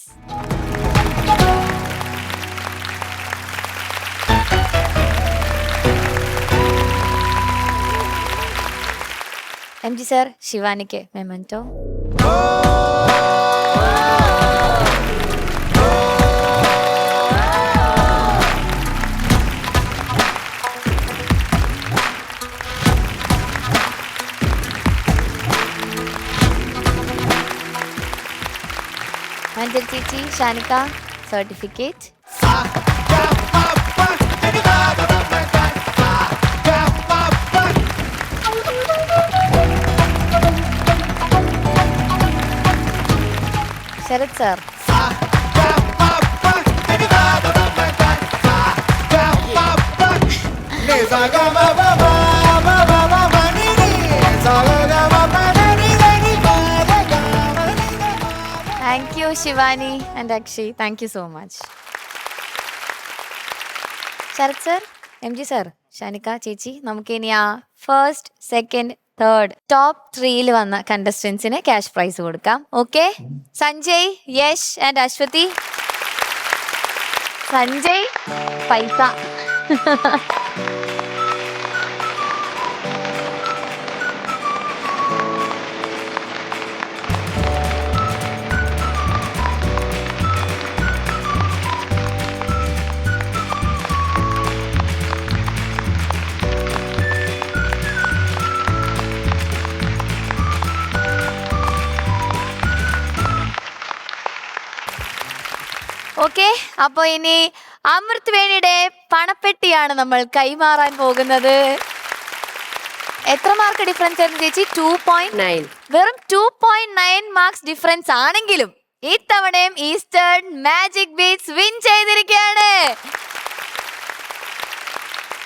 MG sir, ശിവാനിക്ക് മെമെന്റോ. മഞ്ജരി ചേച്ചി, Shanika, certificate. Sarath sir, thank you Shivani and Akshay, thank you so much. Sarath sir, MG sir, Shanika ചേച്ചി, നമുക്ക് ഇനി ആ ഫസ്റ്റ്, സെക്കൻഡ്, തേർഡ് ടോപ്പ് 3 വന്ന കണ്ടസ്റ്റൻസിന് ക്യാഷ് പ്രൈസ് കൊടുക്കാം. Okay, Sanjay, Yash and Aswathi. സഞ്ജയ്, പൈസ. ഓക്കെ, അപ്പോൾ ഇനി അമൃത് വേണിയുടെ പണപ്പെട്ടിയാണ് നമ്മൾ കൈമാറാൻ പോകുന്നത്. എത്ര മാർക്ക് ഡിഫറൻസ് ആയിരുന്നു ചേച്ചി? 2.9. വെറും 2.9 മാർക്സ് ഡിഫറൻസ് ആണെങ്കിലും ഇത്തവണയും ഈസ്റ്റേൺ മാജിക് ബീറ്റ്സ് വിൻ ചെയ്തിരിക്കുകയാണ്.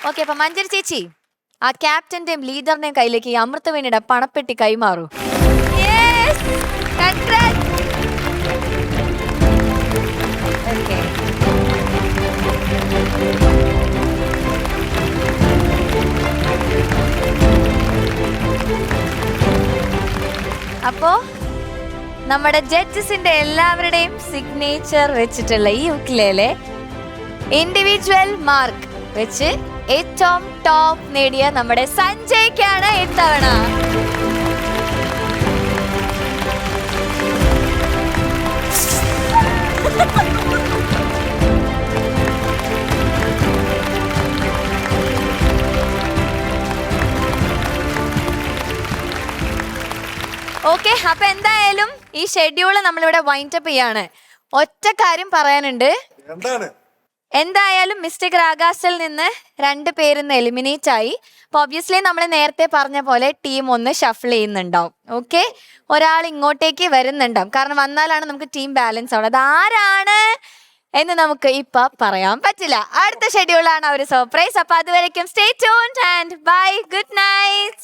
ഓക്കെ, അപ്പൊ മഞ്ജരി ചേച്ചി ആ ക്യാപ്റ്റന്റെയും ലീഡറിന്റെയും കയ്യിലേക്ക് ഈ അമൃതവേണിയുടെ പണപ്പെട്ടി കൈമാറൂ. അപ്പോ നമ്മുടെ ജഡ്ജസിന്റെ എല്ലാവരുടെയും സിഗ്നേച്ചർ വെച്ചിട്ടുള്ള ഈ യുക്ലേലെ ഇൻഡിവിജ്വൽ മാർക്ക് വെച്ച് ഏറ്റവും ടോപ്പ് നേടിയ നമ്മുടെ സഞ്ജയ്ക്കാണ് ഇത്തവണ. ഓക്കെ, അപ്പൊ എന്തായാലും ഈ ഷെഡ്യൂള് നമ്മളിവിടെ വൈൻഡപ്പ് ചെയ്യാണ്. ഒറ്റ കാര്യം പറയാനുണ്ട്. എന്തായാലും മിസ്റ്റർ ആകാശിൽ നിന്ന് 2 പേരിന്ന് എലിമിനേറ്റ് ആയി. അപ്പൊ ഒബ്വിയസ്ലി നമ്മൾ നേരത്തെ പറഞ്ഞ പോലെ ടീം ഒന്ന് ഷഫിൾ ചെയ്യുന്നുണ്ടാവും. ഓക്കെ, ഒരാൾ ഇങ്ങോട്ടേക്ക് വരുന്നുണ്ടാവും. കാരണം വന്നാലാണ് നമുക്ക് ടീം ബാലൻസ് ആവുന്നത്. അതാരാണ് എന്ന് നമുക്ക് ഇപ്പൊ പറയാൻ പറ്റില്ല. അടുത്ത ഷെഡ്യൂളാണ് ഒരു സർപ്രൈസ്. അപ്പൊ അതുവരേക്കും stay tuned and bye, good night.